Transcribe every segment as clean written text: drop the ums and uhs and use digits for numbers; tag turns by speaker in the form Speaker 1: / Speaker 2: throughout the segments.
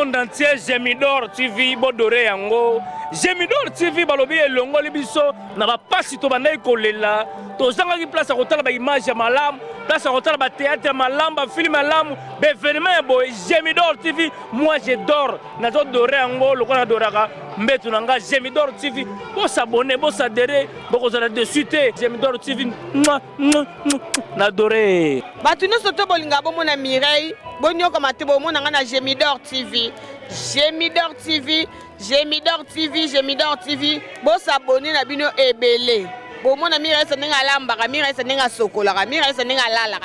Speaker 1: monde entier, Gemidor TV, Bodore Yango. Gemidor TV, Balobi et Longo Libiso, n'a pas si tu vas kolela. Tozanga qui place à côté la image à malam, place à côté la théâtre malam, film malam, événement boy. Gemidor TV, moi j'adore. Nazo Doré Yango, le qu'on Doraka, Mbetunanga, Gemidor TV. Bon s'abonner, bon s'adhérer, bon qu'on a de suite. Gemidor TV, n'adoré.
Speaker 2: Batunu soto bolinga bo mona Mireille, bonyo comme atebo mona ngana Gemidor TV. Gemidor TV, Gemidor TV, Gemidor TV. Bo s'abonner na bino ebele. Bo mona Mireille senenga lamba, Mireille senenga sokola, Mireille senenga lala.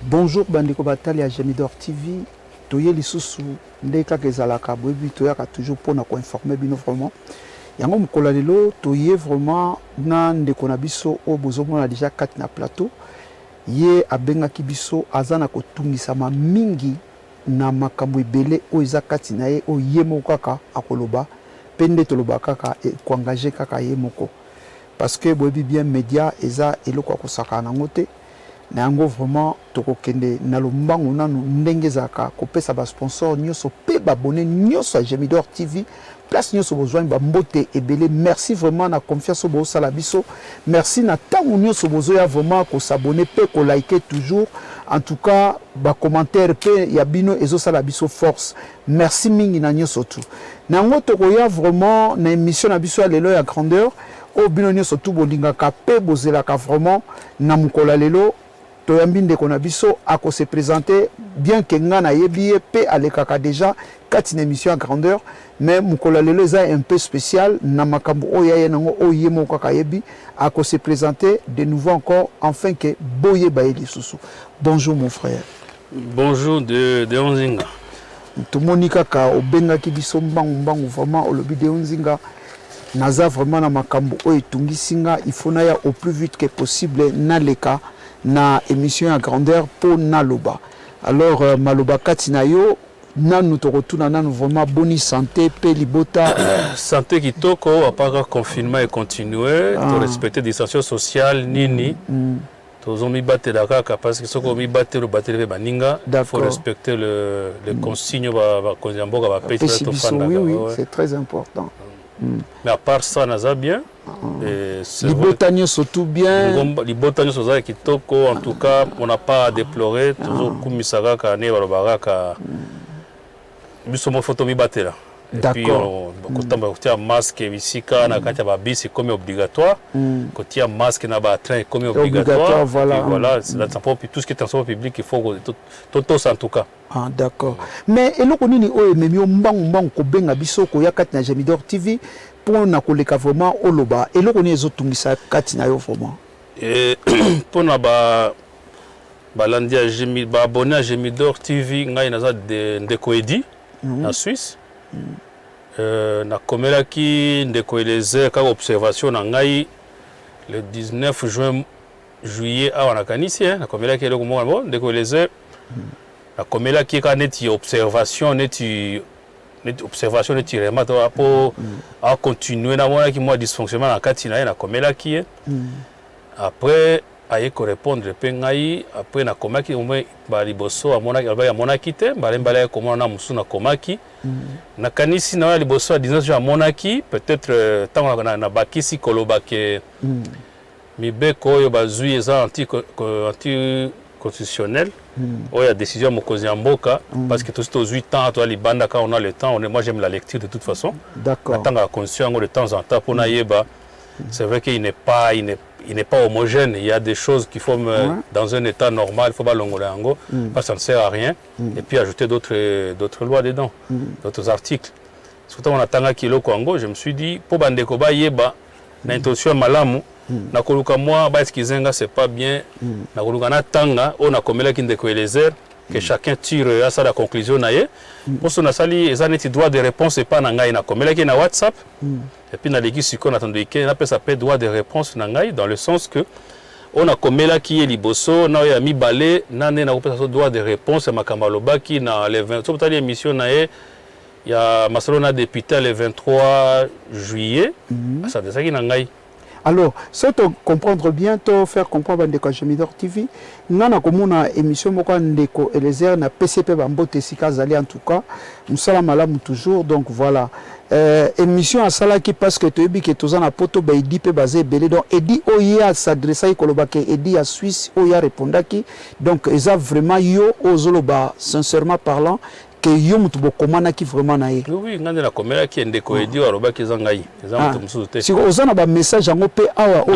Speaker 3: Bonjour bandeko batali ya Gemidor TV. Toye lisusu ndeka kezalaka boyebi toyaka toujours pona ko informer bino vraiment. Yango mukola lelo toye vraiment na ndeko na biso o bozomona déjà kati na plateau. Ye abengaki biso azana kotungisama mingi na makambo ebele o eza kati na ye o ye moko kaka akoloba pende toloba kaka e koengager kaka ye moko parce que boyebi bien média eza eloko akosaka na ngote na yango vraiment tokokende na lombango nanu ndenge zaka kopesa ba sponsor nyoso pe babone nyoso Gemidor TV place nyoso besoin ba mbote ebele merci vraiment na confiance au sala biso merci na tango nyoso bozoya vraiment ko s'abonner pe ko liker toujours en tout cas ba commentaire pe ya bino ezo sala biso force merci mingi na nyoso tout na ngoto ko ya vraiment na émission na biso ya lelo ya grandeur o bino nyoso tout bolinga ka pe bozela ka vraiment na mukola lelo toyambi ndeko na biso ako se présenter bien que ngana yebi pe alekaka déjà kati na émission à grandeur mais mukola lelo eza un peu spécial na makambo oya ye nango oye moko kaka yebi ako se présenter de nouveau encore enfin que boye baeli susu. Bonjour mon frère.
Speaker 4: Bonjour de Onzinga.
Speaker 3: Tout monika ka obengaki biso mbangu vraiment olobi de Onzinga naza vraiment na makambo oyo tungisinga il faut na ya au plus vite que possible na leka na émission à grandeur pour naloba. Alors maloba katina yo nanu to retourna nanu vraiment bonne santé pe libota
Speaker 4: santé kitoko apaka confinement et continuer to respecter distanciation sociale nini tozomi batela kaka parce que soko mi batelo batele baninga faut respecter le consigne ba konjamboka ba pesi to fanda.
Speaker 3: Oui, c'est très important.
Speaker 4: Mais à part ça naza bien
Speaker 3: Libotagno surtout bien.
Speaker 4: Libotagno soza kitoko en tout cas on n'a pas à déplorer toujours kumisaka ka ne balobaka biso mo photo mi batela.
Speaker 3: D'accord.
Speaker 4: Kotamba kotia masque bisika na kati ba bisi comme obligatoire kotia masque na ba train comme obligatoire voilà c'est la transport tout ce qui est transport public il faut tout en tout cas.
Speaker 3: Ah d'accord. Mais eloko nini oyo memi mbangu ko benga biso ko ya kati na Gemidor TV pour na koleka vraiment oloba eloko ni ezotungisa kati na yo vraiment
Speaker 4: et pour na ba balandi ya Gemidor ba abonné à Gemidor TV ngai naza de Koedi en Suisse na komelaki ndeko eleze ka observation na ngai le 19 juillet awa na kanisi na komelaki eloko moko bon ndeko eleze na komelaki ka neti observation neti observation neti remata pour à continuer na mona ki moi dysfonctionnement na kati na komelaki après aye ko répondre pe ngai après na komaki au moins ba liboso ya monaki te mbala komona na musu na komaki na kanisi na liboso ya 19 jours monaki peut-être tant na bakisi kolobake mibeko oyo bazui eza anti constitutionnel oyo décision mokozi ya mboka parce que tous 8 ans toi libanda quand on a le temps moi j'aime la lecture de toute façon
Speaker 3: d'accord
Speaker 4: tant la constitution de temps en temps pour na yeba c'est vrai qu'il n'est pas homogène. Il y a des choses qu'il faut dans un état normal, il faut pas longoler en go, parce que ça ne sert à rien. Et puis ajouter d'autres lois dedans, d'autres articles. Surtout on attend kilo Congo, je me suis dit pour bandeko ba yeba l'intention malamu na koluka moi ba eskizenga c'est pas bien. Na koluka na tanga on a komela kindeko elezer que chacun tire à ça la conclusion naie. Pour son asali ezaneti droit de réponse et pas na ngai na komela ki na WhatsApp. Et puis, on a attendu qu'il appelle ça droit de réponse dans le sens que on a comme là qui est liboso, on a mis balai, on a droit de réponse à Makamaloba qui dans les 20 sur l'émission il y a Masalona député le 23 juillet, ça c'est ça qui n'a
Speaker 3: Alors, si tu comprendre bien, tu faire comprendre Bandeko Gemidor TV, nous avons une émission Ndeko Eliezer na PCP Bambote Sika Zali en tout cas. Nous sommes malades toujours, donc voilà. Émission à Salaki parce que tu as dit que tu as un poto Baidi pe basé belé donc Edi Oya s'adressa à Kolobake Edi à Suisse Oya répondaki donc ils a vraiment yo ozoloba sincèrement parlant que yo mutu bokomana ki vraiment na ye.
Speaker 4: Oui, ngande la komela ki Ndeko Edi oroba ki zangai. Eza mutu mususu te.
Speaker 3: Si ozana ba message yango pe awa o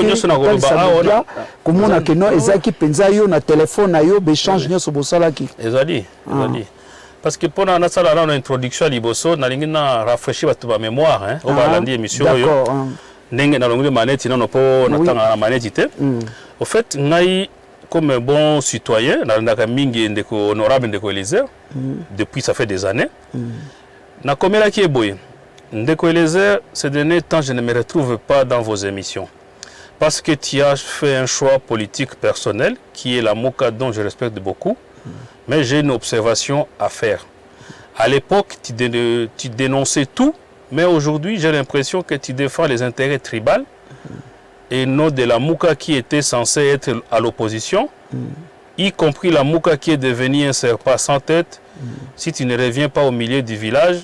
Speaker 3: nyoso
Speaker 4: na koloba awa
Speaker 3: komona ke no ezaki penza yo na téléphone na yo be change nyoso bosalaki.
Speaker 4: Ezali. Parce que pendant la salle on a introduction à liboso na lingi na rafraîchir ba mémoire hein on va lundi émission yo ndenge na longue manette non po na tanga na manette te au fait ngai comme un bon citoyen na ndaka mingi Ndeko honorable Ndeko Eliezer depuis ça fait des années na komela ki eboye Ndeko Eliezer ces derniers temps je ne me retrouve pas dans vos émissions parce que tu as fait un choix politique personnel qui est la Moka dont je respecte beaucoup. Mais j'ai une observation à faire. À l'époque, tu dénonçais tout, mais aujourd'hui, j'ai l'impression que tu défends les intérêts tribaux et non de la Mouka qui était censée être à l'opposition, y compris la Mouka qui est devenue un serpent sans tête. Si tu ne reviens pas au milieu du village,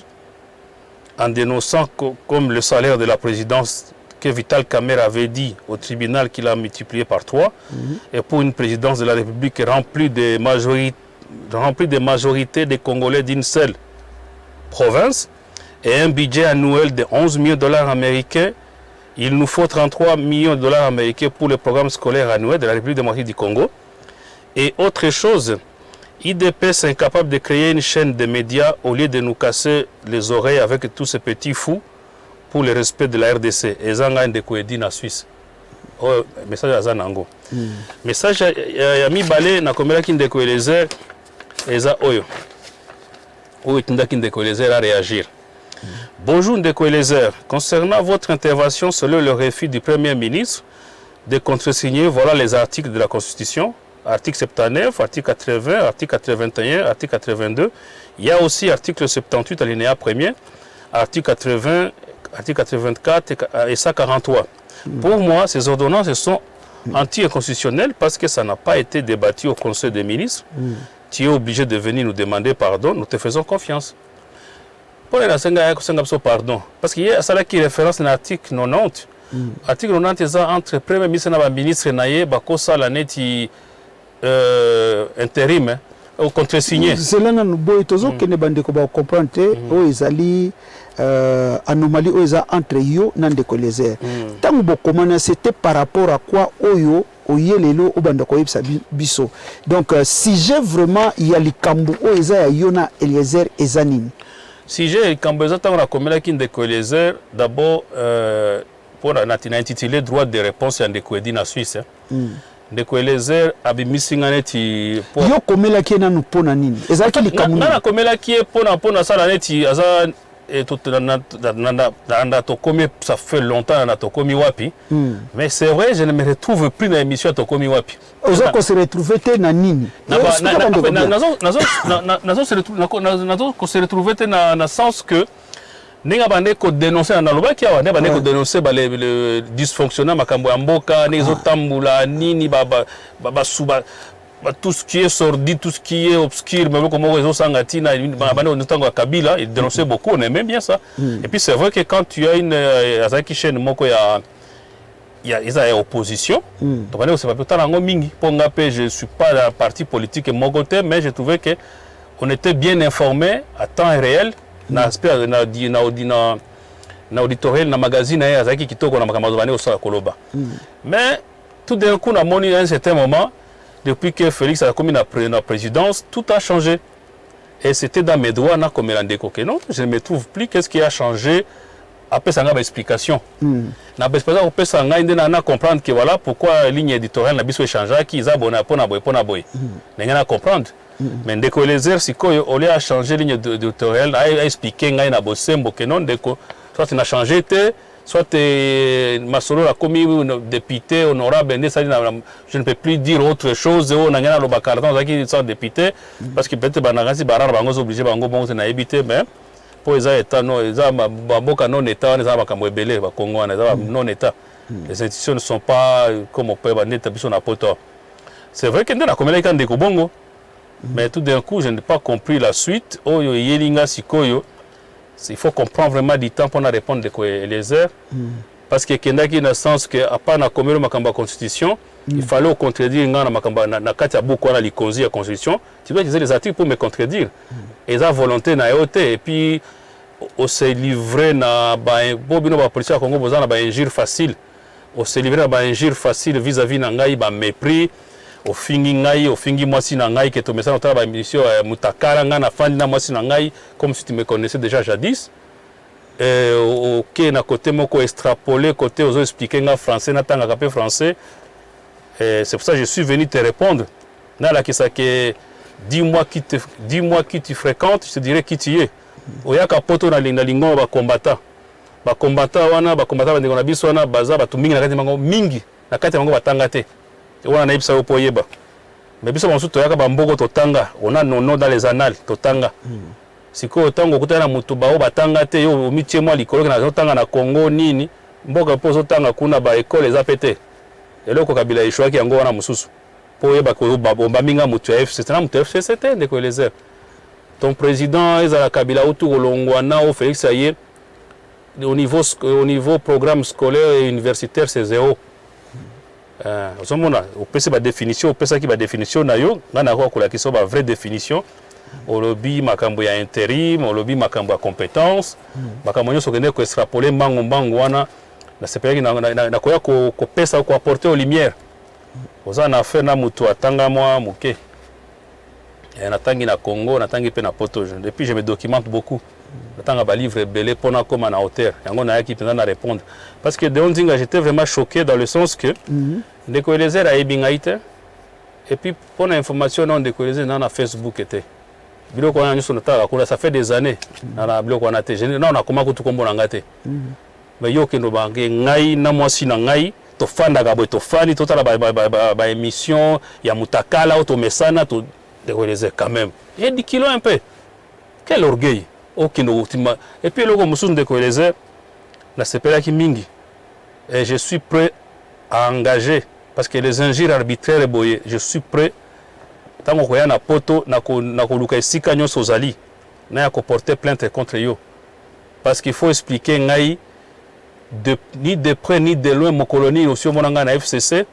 Speaker 4: en dénonçant comme le salaire de la présidence que Vital Kamerhe avait dit au tribunal qu'il a multiplié par 3, et pour une présidence de la République remplie de majorités des Congolais d'une seule province, et un budget annuel de 11 millions de dollars américains, il nous faut 33 millions de dollars américains pour le programme scolaire annuel de la République démocratique du Congo. Et autre chose, IDPS est incapable de créer une chaîne de médias au lieu de nous casser les oreilles avec tous ces petits fous pour le respect de la RDC. Et Zanga Ndeko Edi na Suisse. Oh, message à Zanango. Message à mi balé na komela ki Ndeko Eliezer eza oyo. Oyo tindaki Ndeko Eliezer à réagir. Bonjour Ndeko Eliezer. Concernant votre intervention selon le refus du Premier ministre de contresigner, voilà les articles de la Constitution. Article 79, article 80, article 81, article 82. Il y a aussi article 78 alinéa 1er, article 80, article 84 et 143. Pour moi, ces ordonnances sont anti-constitutionnelles parce que ça n'a pas été débattu au Conseil des ministres. Tu es obligé de venir nous demander pardon, nous te faisons confiance. Pour les pardon, parce qu'il y a ça qui référence à l'article 90. Article 90 est entre le Premier ministre et le ministre Naye, Bakosa, l'année intérim, au contre-signé.
Speaker 3: C'est là que nous devons comprendre que anomalie entre yo na Ndeko Eliezer. Tant que c'était par rapport à quoi oyo oyelelo obandako yebisa biso. Donc si j'ai vraiment il y a les kambu oza yo na Eliezer ezanini.
Speaker 4: Si j'ai kambu eza tant na komela ki Ndeko Eliezer d'abord pour na intitulé droit de réponse à Ndeko Edi na Suisse. Ndeko Eliezer abimisinga neti
Speaker 3: yo komela ki na pona nini. Ezaki li kambu.
Speaker 4: Na komela ki pona sala neti aza et tout ça fait longtemps dans Tokomi Wapi. Mais c'est vrai, je ne me retrouve plus dans l'émission Tokomi Wapi.
Speaker 3: Vous se retrouver dans Nini.
Speaker 4: Se retrouver dans le sens que nous avons dénoncé dans le Loba, nous avons dénoncé le dysfonctionnement makambo amboka, nezotambula nini tout ce qui est sordide, tout ce qui est obscur, même comme réseau Sangatina, on Kabila, il dénonçait beaucoup, on aimait bien ça. Et puis c'est vrai que quand tu as une chaîne, il y a opposition. Donc je ne suis pas dans le parti politique et mon côté, mais j'ai trouvé qu'on était bien informé à temps réel dans l'auditorial, dans le magazine, mais tout d'un coup, à un certain moment, depuis que Félix a commis la présidence, tout a changé. Et c'était dans mes droits, comme Ndeko que non, je ne me trouve plus. Qu'est-ce qui a changé? Après, ça a une explication. On peut comprendre que voilà pourquoi la ligne éditoriale n'a pas changé, qu'ils ont abonné pour naboy. On a comprendre. Mais Ndeko Eliezer, si on a changé la ligne éditoriale, a expliqué que non, soit on a changé, soit Masolo a commis député honorable, je ne peux plus dire autre chose. On a le bacardan qui sont députés parce que peut-être banagasi barar bango obligé bango bon na éviter mais pour les états non les baboka non état les bakambo ebele ba Congo na non état Les institutions ne sont pas comme on peut établir son apôtre. C'est vrai que dans comme les Bongo, mais tout d'un coup, je n'ai pas compris la suite. Oh, yelinga sikoyo. Il faut comprendre vraiment du temps pour répondre les heures. Parce que Kendaki, dans le sens que, à part la constitution, il fallait contredire na katia beaucoup na likozi la constitution. Tu dois utiliser les articles pour me contredire. Et ça volonté na yote. Et puis, on s'est livré na bobino ba police Congo bozana ba injure facile. On s'est livré na ba injure facile vis-à-vis na ngai ba mépris. Au fingi ngai, au fingi mwasi na ngai que to message na ba émission mutakala nga na fandi na mwasi na ngai comme si tu me connaissais déjà jadis. Ok na côté moko extrapoler côté aux expliquer nga français na tanga kapé français. C'est pour ça que je suis venu te répondre. Na la kisa que dis-moi qui tu fréquentes, je te dirai qui tu es. Oyaka poto na lingo ba combattant. Ba combattant wana ba combattant ba ndeko biso wana baza ba tumingi na kati mango mingi na kati mango batanga te. Wana na ibisa po yeba. Mais biso bansu toyaka ba mboko totanga, on a nono dans les annales totanga. Siko tango kutana mutu ba batanga te yo mitie mwa likolo na totanga na Congo nini mboka po totanga kuna ba école za pété. Eloko kabila ishwaki yango wana mususu. Po yeba ko ba minga mutu FC, c'est na mutu FC c'était ndeko elezer. Ton président ezala kabila utu kolongwana au Félix Aye au niveau programme scolaire et universitaire c'est zéro. Osomona opesa ba définition opesa ki ba définition na yo ngana ko la kiso ba vraie définition au lobby makambo ya intérim au lobby makambo ya compétence makambo nyo sokende ko extrapoler mbango wana na sepeli na ko ya ko pesa ko apporter aux lumières ozana affaire na mutu atanga moi moke natangi na Congo natangi pe na poto depuis je me documente beaucoup natanga ba livre belé pona comme na hauteur yango na yaki pendant na répondre parce que de ondinga j'étais vraiment choqué dans le sens que ndeko elezer a ebingaite et puis pour l'information non ndeko elezer na Facebook était biloko wana nyuso nataka kula ça fait des années na biloko wana te non na koma kutu kombo na ngate mais yo kendo bange ngai na mwasi na ngai to fanda ka boy to fani to tala ba émission ya mutakala auto mesana to ndeko elezer quand même et 10 kilos un peu quel orgueil et puis le mususu ndeko elezer na sepelaki mingi et je suis prêt à engager parce que les injures arbitraires boye je suis prêt tango koya na poto na ko luka esika nyonso ozali na ya ko porter plainte contre yo parce qu'il faut expliquer ngai ni de près ni de loin mon colonie aussi monanga na FCC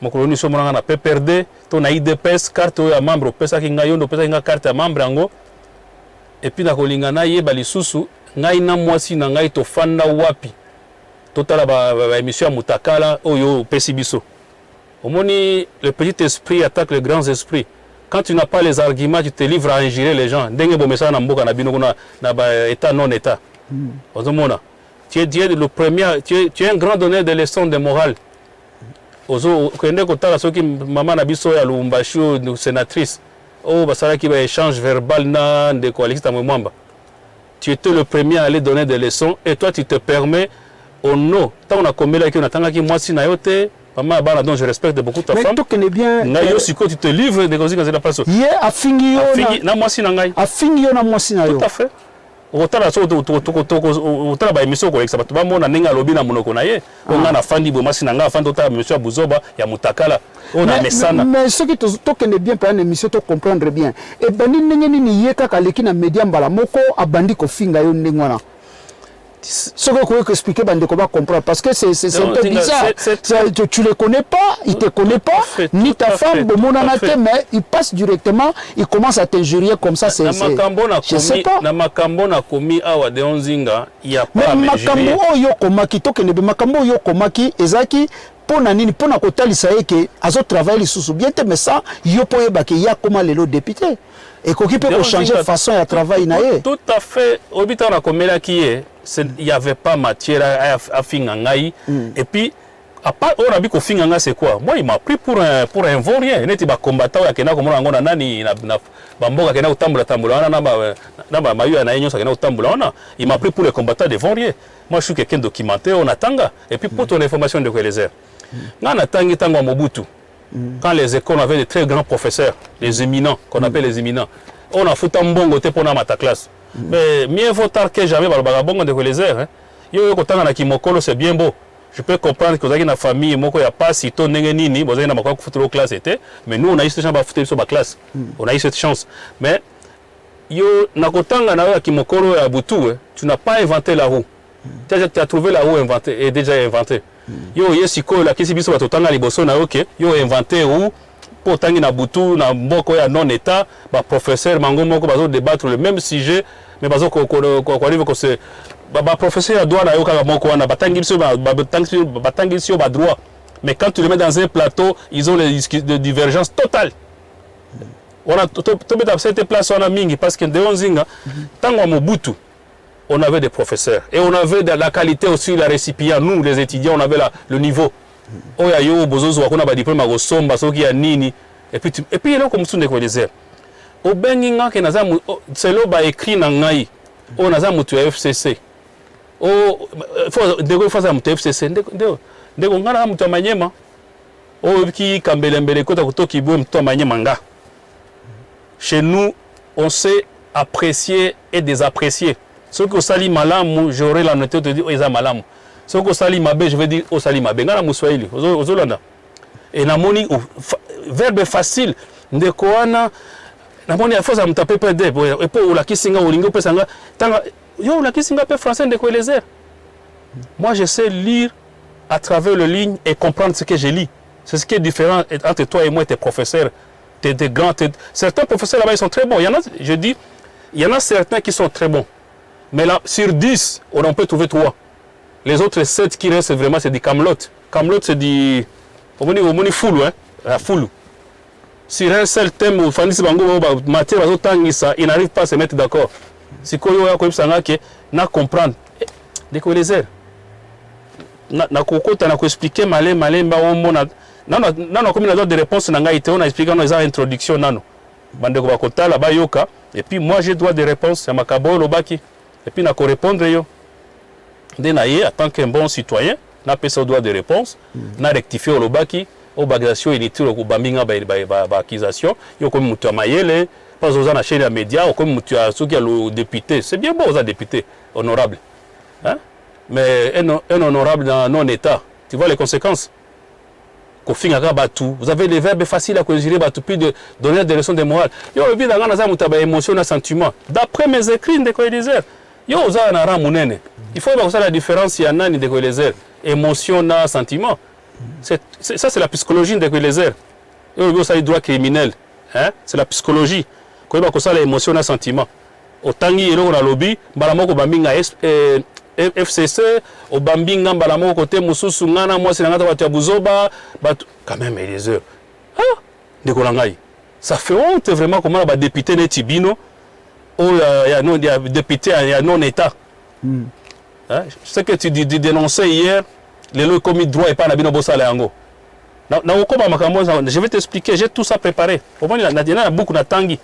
Speaker 4: mon colonie aussi monanga na PPRD to na IDPS carte ya membre pesa ki ngai ndo pesa ki carte ya membre yango et puis na kolinga na yeba lisusu ngai na mwasi na ngai to fanda wapi totala ba émission mutakala oyo pesi biso omoni le petit esprit attaque les grands esprits quand tu n'as pas les arguments tu te livres à injurer les gens ndenge bo message na mboka na bino na ba état non état ozomona tu es le premier tu es un grand donneur de leçons de morale ozo kende kotala soki mama na biso ya Lubumbashi sénatrice oh basalaki ba échange verbal na de Alexis Mwamba. Tu étais le premier à aller donner des leçons et toi tu te permets au nom tant on a commis là qui on attend qui moi si na yote maman bana donc je respecte beaucoup ta femme
Speaker 3: mais tu connais bien
Speaker 4: na yo siko tu te livres de causes dans la place
Speaker 3: yeah afingi yo
Speaker 4: na moi si na ngai
Speaker 3: afingi yo na moi si na yo
Speaker 4: tout à fait otala so otala ba émission ko exaba ba mona ninga lobi na monoko na ye onga na fandi bo masi na nga fandi otala monsieur Buzoba ya mutakala ona mesana
Speaker 3: mais ce qui to connais bien par une émission to comprendre bien et bani ndenge nini ye kaka leki na media mbala moko abandi ko finga yo ndenge wana ce que vous expliquer bandeko va comprendre parce que c'est un peu bizarre tu les connais pas il te connaît pas ni ta femme mais il passe directement il commence à t'injurier comme ça c'est je sais pas
Speaker 4: na makambo na komi awa de onzinga il y a pas
Speaker 3: mais makambo oyo komaki to kende makambo oyo komaki ezaki pona nini pona kotalisa eke azo travailler lisusu bien te mais ça yo po yebaki ya comment lelo député et qui peut changer de façon à travailler naé
Speaker 4: tout à fait obita na komela qui est il y avait pas matière à fingangai et puis à part on a vu ko finganga c'est quoi moi il m'a pris pour un vaurien neti ba combattant ya kena komona ngona nani na bamboka kena utambula tambula na ba mayu na yenyo kena utambula ona il m'a pris pour le combattant de vaurien moi je suis quelqu'un documenté on attanga et puis pour ton information de Kwelezer ngana tangi tango Mobutu quand les écoles avaient de très grands professeurs, les éminents, qu'on appelle les éminents, on a foutu un bon côté pour ta classe. Mais mieux vaut tard que jamais, parce que bon de Kwelezer, yo kotanga na kimokolo c'est bien beau. Je peux comprendre que vous avez une famille, moi, il n'y a pas si tôt, vous avez une classe, mais nous, on a eu cette chance de faire ma classe. On a eu cette chance. Mais, tu n'as pas inventé la roue. Tu as trouvé la roue inventée, et déjà inventée. Yo, yesiko, la kisi biso batotanga liboso na ok, yo inventé roue, pour tangi na butu, na mboko ya non-état, ba professeur, mango moko, bazo débattre le même sujet, mais bazo ko arrive que c'est. Bah, professeur doit na yoka moko wana batangi sur ba droit, mais quand tu le mets dans un plateau ils ont des divergences totales. On a tout cette place on a mingi parce que de onzinga tango Mobutu on avait des professeurs et on avait de la qualité aussi la récipient nous les étudiants on avait le niveau oya yo bozozo wakona ba diplôme ko somba soki ya nini et puis là comme tout ne connaissait au benginga ke naza c'est là ba écrit na ngai on naza mutu FCC. Oh, il faut que FCC. Ndeko ngana mutu amanyema. Oh, qui kambelembele kota kutoki bwe mutu amanyema. Chez nous, on sait apprécier et désapprécier. Ceux qui sali malamu, j'aurais la note de dire oh, ils ont malamu. Ceux qui sali mabe, je vais dire oh sali mabe. Ngana muswahili, ozolanda. Et namoni verbe facile. Ndeko wana namoni a force à me taper pas de et pour la kisinga olingo pesanga tanga yo la kisinga pe français de quoi les airs. Moi je sais lire à travers les lignes et comprendre ce que je lis. C'est ce qui est différent entre toi et moi tes professeurs, tes grands certains professeurs là-bas ils sont très bons. Il y en a je dis il y en a certains qui sont très bons. Mais là sur 10, on peut trouver 3. Les autres 7 qui restent vraiment c'est du Camelot. Camelot c'est du au moni full hein, la full. Sur un seul thème où Fanny Bango matière il n'arrive pas à se mettre d'accord. Si Koyo a comme ça na comprendre de quoi les airs. Na kokota na ko expliquer malin ba omona na comme une de réponse na ngaite on a expliqué dans introduction nano. Bande ko bakota la ba yoka et puis moi j'ai droit de réponse à makabo lobaki et puis na ko répondre yo. Denaye en tant qu'un bon citoyen na pesa droit de réponse na rectifier au lobaki au bagation inutile ko bambinga ba accusation yo comme mutu amayele pas aux na chaîne média comme mutu a ceux qui a le député c'est bien beau aux députés honorable hein mais un honorable dans non état tu vois les conséquences ko finga batu vous avez les verbes faciles à conjurer batu puis de donner des leçons de morale yo bien dans na mutu ba émotion na sentiment d'après mes écrits de quoi disait yo za na ramunene il faut voir ça la différence il y a nani de quoi les émotion na sentiment. Ça, c'est la psychologie de les airs. Ça, le droit criminel. Hein? C'est la psychologie. Quand on a l'émotion, un sentiment. Autant qu'il y a lobby, balamoko bambinga FCC, au bambinga balamoko côté mususu ngana moi c'est ngata batia buzoba, quand même les heures. Ah, de kolangai. Ça fait honte vraiment comment ba député netibino ou il y a non député il y a non état. Hein? Je sais que tu dénonçais hier les lois commis droit et pas nabino bosala yango. Je vais t'expliquer, j'ai tout ça préparé. Au moins il y a beaucoup de tangi.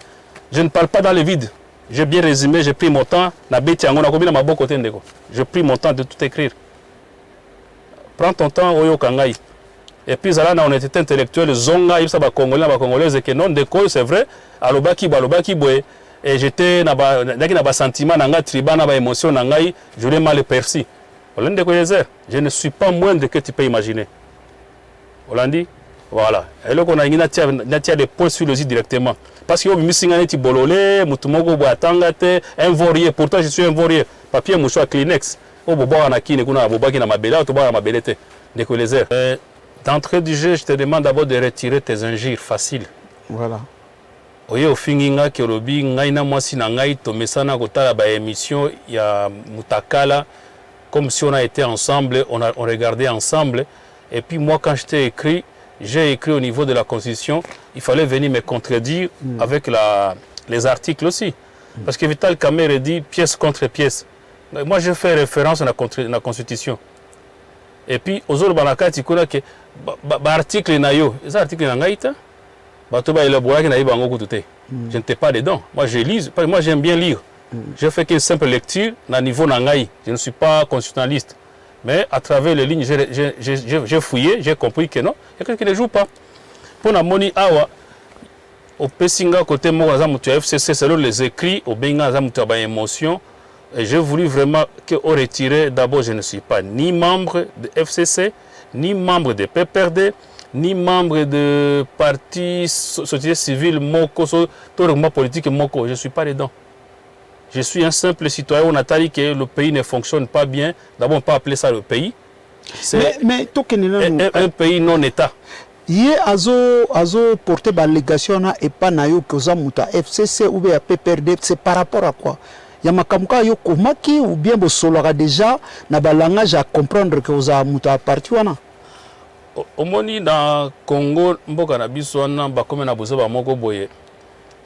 Speaker 4: Je ne parle pas dans le vide. J'ai bien résumé, j'ai pris mon temps, j'ai pris mon temps de tout écrire. Prends ton temps, Oyo Kangai. Et puis là, on était intellectuel, Zonga, il y a Congolais, Congolais, et non, c'est vrai, Alobaki, Boé. Et j'étais dans un sentiment, dans un tribal, dans une émotion, je l'ai mal perçu. Je ne suis pas moindre que tu peux imaginer. Hollandi, voilà. Et là, on a des points sur le site directement. Parce que je bololé, un vorier, pourtant je suis un vorier. Papier, mouchoir, Kleenex. D'entrée du jeu, je te demande d'abord de retirer tes injures faciles.
Speaker 3: Voilà.
Speaker 4: Oye ofinginga kerobi ngaina mwasi na ngai tomesana kotala ba émission ya Mutakala comme si on a été ensemble, on regardait ensemble. Et puis moi quand je t'ai écrit, j'ai écrit au niveau de la Constitution, il fallait venir me contredire avec les articles aussi. Parce que Vital Kamerhe dit pièce contre pièce. Moi je fais référence à la Constitution. Et puis aux autres banakati kuna que article na yo, les articles na ngaita je n'étais pas dedans. Moi, je lis. Moi, j'aime bien lire. Je fais qu'une simple lecture à niveau nangaï. Je ne suis pas constitutionnaliste. Mais à travers les lignes, j'ai fouillé, j'ai compris que non, il y a quelqu'un qui ne joue pas. Pour la moni awa, au Pessinga côté Morazamutu FCC, selon les écrits, au Benga Zamutu ba émotion, Et j'ai voulu vraiment qu'on retire. D'abord, je ne suis pas ni membre de FCC, ni membre de PPRD, ni membre de parti, société civile, Moko, tout politique, Moko. Je ne suis pas dedans. Je suis un simple citoyen. On a dit que le pays ne fonctionne pas bien. D'abord, on peut appeler ça le pays. C'est un pays non-État.
Speaker 3: Hier, azo porté l'allégation et pas nayo koza muta FCC ou bien PPRD, c'est par rapport à quoi? Ya makamka yo komaki ou bien bo sologa déjà na balangage à comprendre que oza muta parti wana.
Speaker 4: Omoni dans Congo mboka na biso wana ba comme na bozo ba moko boye.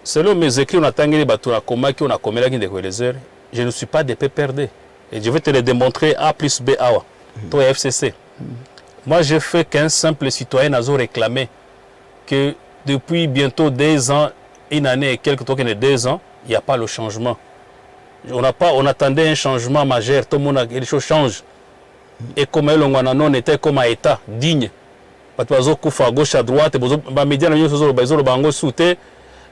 Speaker 4: Selon mes écrits on a tangeli bato na komaki on a komela ki ndeko elezer. Je ne suis pas de PPRD et je vais te le démontrer A plus B awa. Toi FCC. Moi, je fais qu'un simple citoyen a réclamé que depuis bientôt 2 ans, une année et quelques temps, 2 ans, il n'y a pas le changement. On attendait un changement majeur, tout le monde, les choses changent. Et comme on était comme un État digne, à gauche, à droite, les médias ont sauté.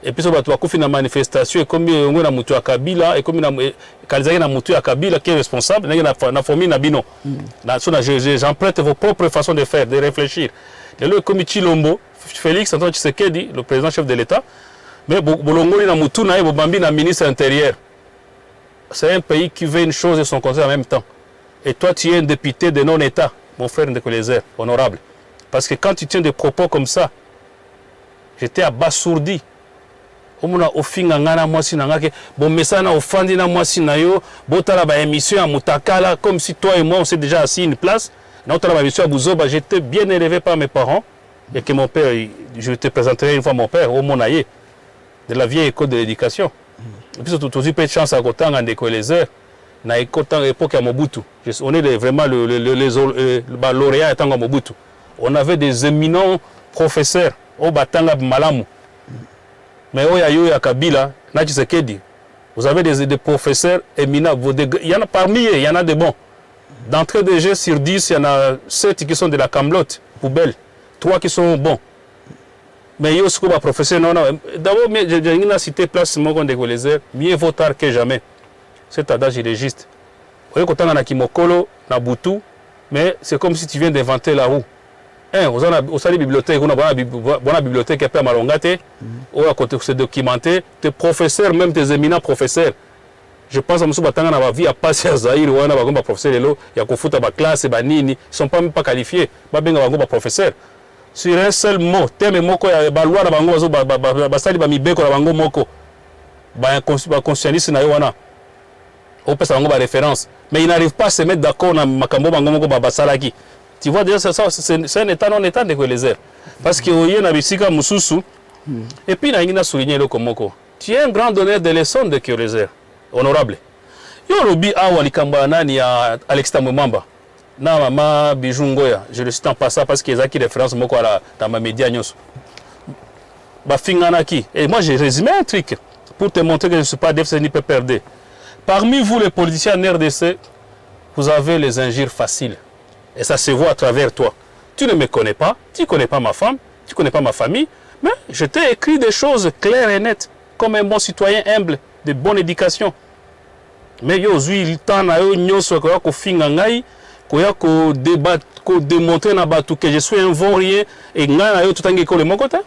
Speaker 4: Et puis, on a fait une manifestation, et comme on a mutu à Kabila, et comme on a mutu à Kabila qui est responsable, on a formé Nabino. J'emprunte vos propres façons de faire, de réfléchir. Et le comité Lombo, Félix Antoine Tshisekedi, le président chef de l'État, mais Bolongo na mutu na Bambi na ministre intérieur. C'est un pays qui veut une chose et son contraire en même temps. Et toi, tu es un député de non-État, mon frère Ndekolezer, honorable. Parce que quand tu tiens des propos comme ça, j'étais abasourdi. Omuna ofinga ngana mwasi nangake bon mesana ofandi na mwasi na yo botala ba émission à Mutakala comme si toi et moi on s'est déjà assis une place na tala ba émission à Buzoba. J'étais bien élevé par mes parents et que mon père, je te présenterai une fois mon père au Monaye de la vieille école de l'éducation. Et puis surtout aussi peu de chance à Kotanga Ndeko Elezer na époque à Mobutu. On est vraiment les lauréats étant à Mobutu. On avait des éminents professeurs au Batanga Malamu. Mais au Yayo Kabila, vous avez des professeurs éminents. Il y en a parmi eux, il y en a des bons. D'entrée de jeu sur 10, il y en a 7 qui sont de la camelote, poubelle. 3 qui sont bons. Mais il y a aussi des professeurs. D'abord, j'ai cité place mieux vaut tard que jamais. Cet adage, il est juste. Vous voyez, quand on a Kimokolo, Nabutu, mais c'est comme si tu viens d'inventer la roue. Vous avez une bibliothèque, vous avez une bibliothèque qui est malongate, ou à côté c'est documenté, tes professeurs, même tes éminents professeurs. Je pense à M. Batanga dans ma vie à passer à Zahir, ou à un professeur, il y a qu'au foot à ma classe, et ils ne sont pas même pas qualifiés. Ils ne sont pas professeurs. Sur un seul mot, thème moko, il y a loi na bango, basali ba mibeko na bango moko, ba constitutionnaliste na yowana. On peut savoir ba référence, mais ils n'arrivent pas à se mettre d'accord na makambo bango moko ba basalaki. Tu vois déjà, c'est un état non-état de Elezer. Parce qu'il y a un bisika mususu. Et puis, il y a souligné le Komoko. Tu es un grand donneur de leçons de Elezer. Honorable. Il y a un lobby à Walikamba, il y a Alex Mamba. Na Mama Bijungoya. Je le cite en passant parce qu'il y a qui référence dans ma média. Et moi, j'ai résumé un truc pour te montrer que je ne suis pas d'FC ni PPRD. Parmi vous, les politiciens RDC, vous avez les injures faciles. Et ça se voit à travers toi. Tu ne me connais pas, tu ne connais pas ma femme, tu ne connais pas ma famille, mais je t'ai écrit des choses claires et nettes, comme un bon citoyen humble, de bonne éducation. Mais yo zui il temps na yo nyonso ko finga ngai ko débattre, ko démontrer na batu que je suis un vaurien et ngai na yo tutangi ko le mon côté.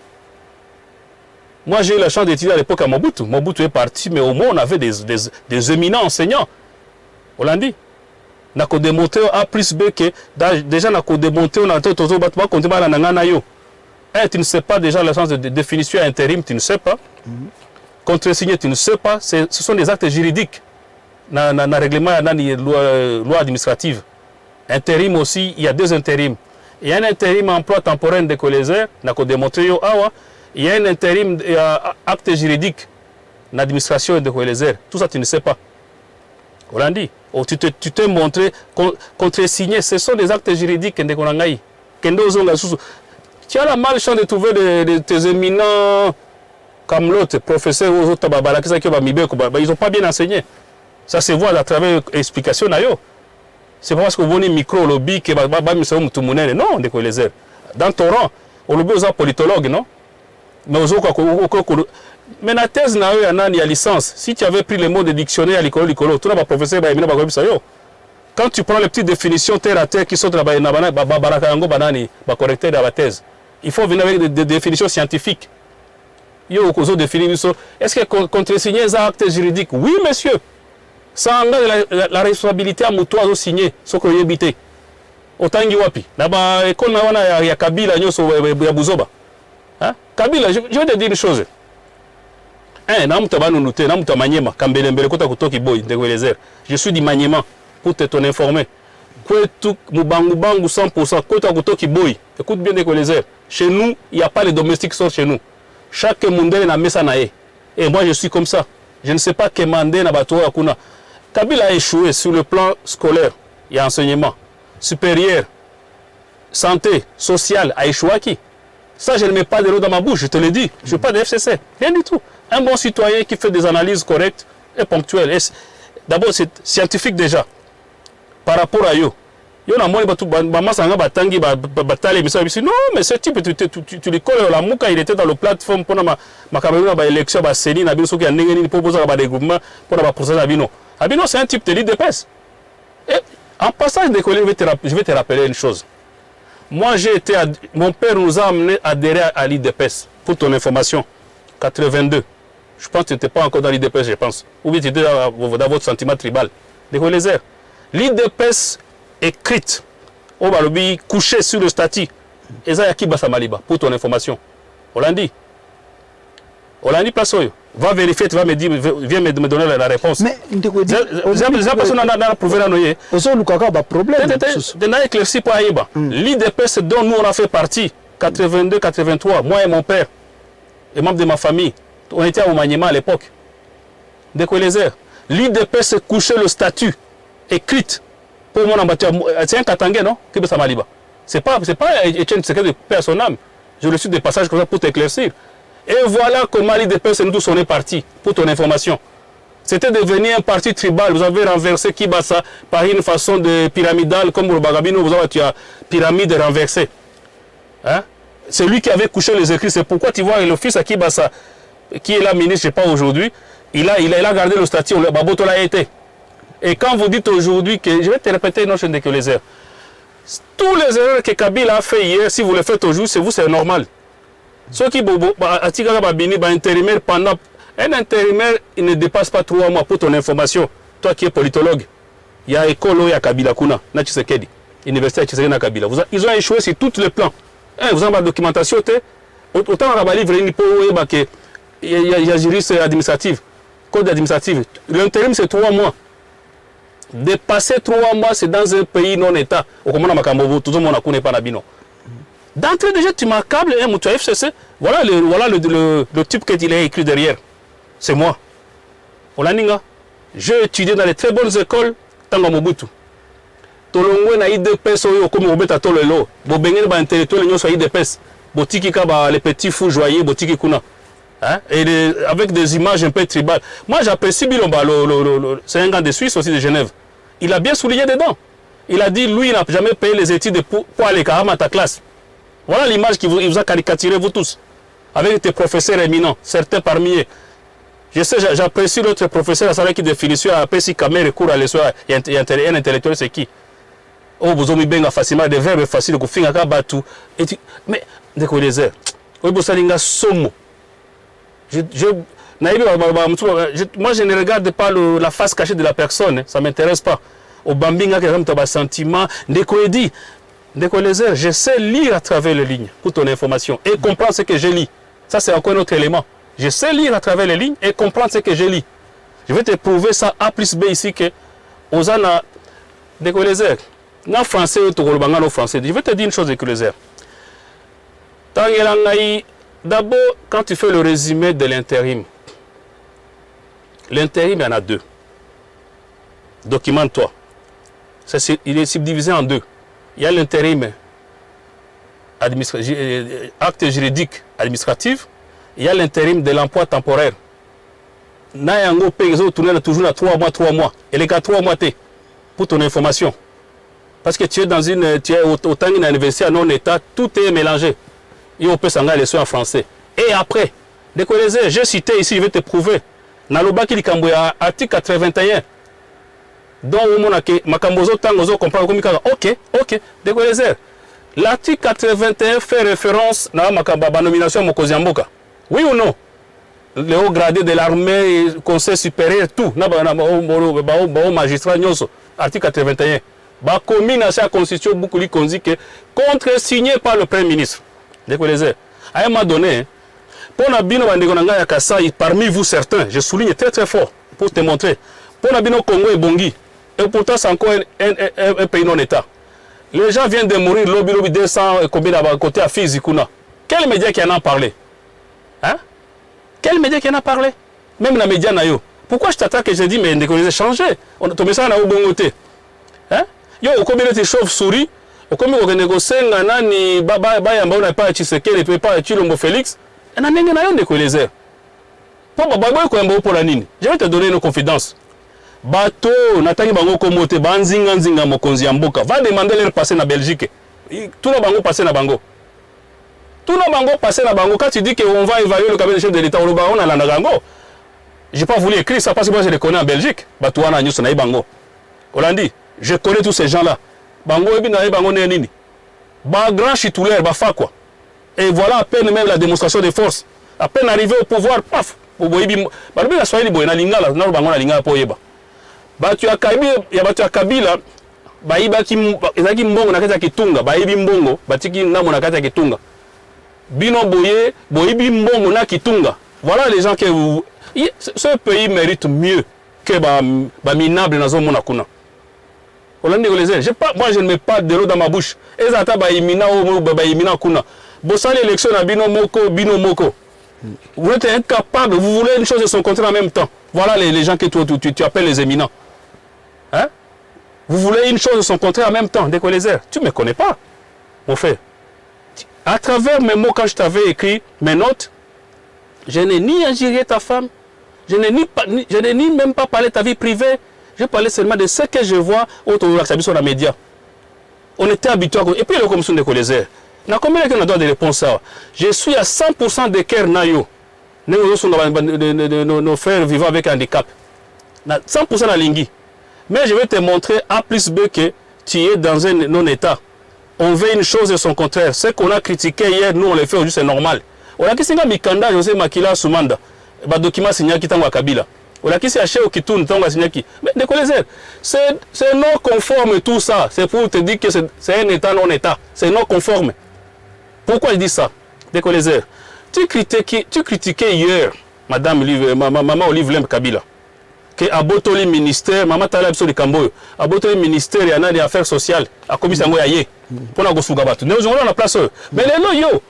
Speaker 4: Moi j'ai eu la chance d'étudier à l'époque à Mobutu. Mobutu est parti, mais au moins on avait des éminents enseignants. On l'a dit. Na ko démonter A plus B que déjà na ko démonter on a tout ba compter ba na ngana yo. Tu ne sais pas déjà le sens de définition intérim, tu ne sais pas. Contresigné, tu ne sais pas. Ce sont des actes juridiques. Dans le règlement, dans la loi administrative. Intérim aussi, il y a 2 intérims. Il y a un intérim emploi temporaire de Elezer, na ko démontrer yo awa. Il y a un intérim acte juridique dans l'administration de Elezer. Tout ça, tu ne sais pas. On l'a dit. Oh, tu t'es montré contresigné. Ce sont des actes juridiques de Konangaï. Tu as la malchance de trouver tes éminents comme l'autre professeur aux autres ils n'ont pas bien enseigné. Ça se voit à travers l'explication. C'est pas parce que vous avez un micro lobby que non, de Elezer. Dans ton rang, on lobby aux politologues, non? Mais mais la thèse n'a eu un licence. Si tu avais pris les mots de dictionnaire à l'école, tu n'as pas professeur, quand tu prends les petites définitions terre à terre qui sont dans la correcteur de la thèse, il faut venir avec des définitions scientifiques. Est-ce que contresigner un acte juridique? Oui, monsieur. Ça engage la responsabilité à Moutoua de signer ce que vous habitez. Autant que wapi. Là-bas, l'école il y a Kabila, il y a Bouzoba. Kabila, je vais te dire une chose. Je suis du Maniema pour t'en informer. Écoute bien les airs. Chez nous, il n'y a pas les domestiques qui sont chez nous. Chaque monde est dans sa naïe. Et moi, je suis comme ça. Je ne sais pas que mandé na bateau akuna. Kabila a échoué sur le plan scolaire. Il y a enseignement supérieur, santé, social, a échoué à qui? Ça, je ne mets pas de l'eau dans ma bouche, je te le dis. Je ne suis pas de FCC, rien du tout. Un bon citoyen qui fait des analyses correctes et ponctuelles. D'abord, c'est scientifique déjà. Par rapport à eux. Non, mais ce type, tu lui colles la mouka, il était dans le plateforme pour ma élection, Abino, c'est un type de l'IDPS. En passant, je vais te rappeler une chose. Moi, mon père nous a amené à adhérer à l'IDPS, pour ton information, 82. Je pense que tu n'étais pas encore dans l'IDPS, je pense. Ou bien tu étais dans votre sentiment tribal. L'IDPS écrite, couchée sur le statut. Et ça, il y a qui Bassamaliba, pour ton information. Hollandi, place où? Va vérifier, tu vas me dire, viens me donner la réponse. Mais l'IDPS dont nous on a fait partie, 82-83, moi et mon père, et membres de ma famille, on était au Maniema à l'époque. L'IDPS couchait le statut, écrite, pour mon ambassade. C'est un Katangé, non? C'est pas Etienne Tshisekedi de paix à son âme. Je le suis des passages comme ça pour t'éclaircir. Et voilà comment l'IDPS nous tous on est parti, pour ton information. C'était devenu un parti tribal. Vous avez renversé Kibasa par une façon de pyramidale, comme au Bagabino, vous avez tu as pyramide renversée. Hein? C'est lui qui avait couché les écrits. C'est pourquoi tu vois le fils à Kibasa, qui est là ministre, je ne sais pas aujourd'hui, il a gardé le statut, le Baboto l'a été. Et quand vous dites aujourd'hui que, je vais te répéter une chaîne de que les erreurs. Tous les erreurs que Kabila a fait hier, si vous les faites aujourd'hui, c'est vous, c'est normal. Ceux qui intérimaire pendant un intérimaire, il ne dépasse pas 3 mois pour ton information. Toi qui es politologue, il y a école, il y a Kabila Kuna, na Tshisekedi, université Tshisekedi na Kabila. Ils ont échoué sur tous les plans. Vous avez la documentation, autant on va livrer une il y a juriste administratif, code administratif. L'intérim c'est 3 mois. Dépasser 3 mois, c'est dans un pays non-État. Au comment tout le monde ne connaît pas Nabino. D'entrée déjà, tu m'accables, tu as FCC. Voilà le type qu'il a écrit derrière. C'est moi. Olaninga. J'ai étudié dans les très bonnes écoles, Tango Mobutu. Tolongwe na IDPS, comme Robert Atolelo. Bobengé ba intellectuel, nous sommes IDPS. Botiki Kaba, les petits fous joyeux, Botiki Kuna. Hein? Et avec des images un peu tribales. Moi, j'apprécie Bilomba, c'est un gars de Suisse aussi, de Genève. Il a bien souligné dedans. Il a dit, lui, il n'a jamais payé les études pour aller à ta classe. Voilà l'image qu'il vous a caricaturé, vous tous. Avec tes professeurs éminents, certains parmi eux. Je sais, j'apprécie l'autre professeur, à qui définit à Pessi Kamere, cours à l'histoire, et un intellectuel, c'est qui? Oh, vous avez bien facilement des verbes faciles, vous finissez à battre. Mais, dès que les airs, vous avez un somme. Moi, je ne regarde pas la face cachée de la personne, ça ne m'intéresse pas. Au Bambinga, tu as un sentiment, je sais lire à travers les lignes, pour ton information, et comprendre ce que je lis. Ça, c'est encore un autre élément. Je sais lire à travers les lignes et comprendre ce que je lis. Je vais te prouver ça A plus B ici que aux ana en français, français. Je vais te dire une chose avec les airs. D'abord, quand tu fais le résumé de l'intérim, il y en a 2. Documente-toi. Il est subdivisé en 2. Il y a l'intérim acte juridique administratif. Il y a l'intérim de l'emploi temporaire. Nayango Pegzo tourne toujours à 3 mois. Et les gars, 3 mois, pour ton information. Parce que tu es autant une université non-État, tout est mélangé. Et on peut s'engager les soins en français. et après. J'ai cité ici, je vais te prouver. Nalobaki likambo ya article 81. Donc, makambozo tangozo comprendre comme ok. L'article 81 fait référence à la nomination Mokozi Mboka. Oui ou non? Le haut gradé de l'armée, conseil supérieur, tout. Magistrat Nyonso. Article 81. La constitution beaucoup dit que contre-signé par le Premier ministre. À un moment donné, parmi vous certains, je souligne très très fort pour te montrer, pour le Congo et Bongi, et pourtant c'est encore un pays non-État. Les gens viennent de mourir, lobby 200 combien côté à Fizikuna. Quel média qui en a parlé? Hein? Quel média qui en a parlé? Même la média Nayo. Pourquoi je t'attaque et je dis, mais on changer? On a tombé ça à Bongoté. Hein? Yo, au combien de chauves-souris, au combien on négocie, ni Baba, on n'a pas Tshisekedi, et pas Chilombo Félix. Je vais te donner nos confidences. Bateau, Nathalie Bango Komote, Banzinga Nzinga Mokonzi Mboka, va demander leur passer na Belgique. Tout le bango passer na bango. Tout le bango passer na bango. Quand tu dis qu'on va évaluer le cabinet de chef de l'État, on a l'anagango. Je n'ai pas voulu écrire ça parce que moi je les connais en Belgique. Bateau, on a Nyus na bango. Hollandi, je connais tous ces gens-là. Bango, et bien, bango nini. Ba grand chitulaire, ba fa quoi. Et voilà à peine même la démonstration de force. À peine arrivé au pouvoir, paf. Tu as Kabila, mbongo na kati ya kitunga, baibi mbongo, batiki namo na kati ya kitunga. Bino boye, boibi mbongo na kitunga. Voilà les gens que vous... Ce pays mérite mieux que minable na zo mona kuna. Moi je ne mets pas de l'eau dans ma bouche. Ezata baimina o baimina kuna. Bossa l'élection à bino moko. Vous êtes incapable, vous voulez une chose et son contraire en même temps. Voilà les gens que tu appelles les éminents. Hein? Vous voulez une chose et son contraire en même temps, décollésère. Tu ne me connais pas, mon frère. À travers mes mots, quand je t'avais écrit mes notes, je n'ai ni injurié ta femme, je n'ai ni même pas parlé de ta vie privée. Je parlais seulement de ce que je vois autour de la sur les médias. On était habitués à... Et puis, le commission de Colézère. Na combien de temps de réponse ça? Je suis à 100% de cœur nayo. Nos frères vivant avec handicap. 100% la lingui. Mais je vais te montrer A plus B que tu es dans un non-état. On veut une chose et son contraire. Ce qu'on a critiqué hier, nous on le fait aujourd'hui, c'est normal. On a dit que Mikanda, José Makila, Soumanda, le document signé qui est Kabila. On a dit que c'est Hachéo qui tourne, mais c'est non conforme tout ça. C'est pour te dire que c'est un état non-état. C'est non conforme. Pourquoi je dis ça? Décollésère. Tu critiquais hier, maman Olive Lembe Kabila, que à Botoli ministère, maman Talab sur le Camboyo, à Botoli ministère, il y en a des affaires sociales, à commission Ngoyaye, pour la Gosugabatu. Nous avons la place. Mais les lois, yo,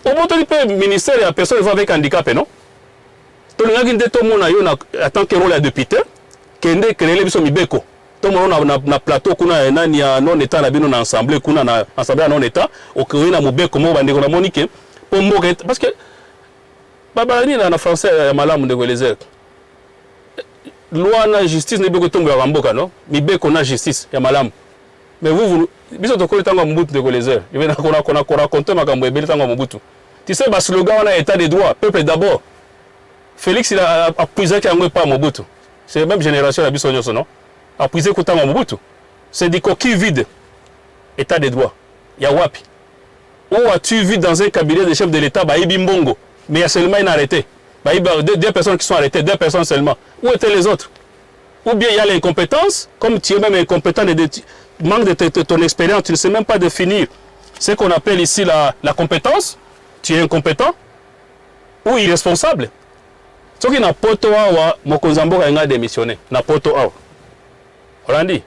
Speaker 4: au Botoli ministère, il y a personne qui va avec handicap, non? Tout le monde a tant que rôle de député, qui est créé les Mibeko. Tout le monde a plateau, il y a non état, il y a assemblée, assemblée non état, au créé na Mibeko, on a monique, parce que Babalani na français malamu de les loi na justice ne beko tongo ya Ramboka non mi beko na justice ya malamu mais vous biso to ko tango Mobutu de Golezer je vais na raconter makambo ebeli tango Mobutu tu sais ba slogan on a état de droit peuple d'abord Félix il a appuyé que yango pas Mobutu c'est la même génération ya biso nyonso non appuyé ko tango Mobutu c'est des coquilles vides état de droit ya wapi. Où as-tu vu dans un cabinet de chef de l'État, Baïbi Mbongo, mais il y a seulement une arrêtée. Deux personnes qui sont arrêtées, 2 personnes seulement. Où étaient les autres? Ou bien il y a l'incompétence, comme tu es même incompétent, manque de ton expérience, tu ne sais même pas définir ce qu'on appelle ici la compétence, tu es incompétent ou irresponsable. Ce qui n'a pas toi, Mokonzambo a démissionné. N'a pas toi. On l'a dit.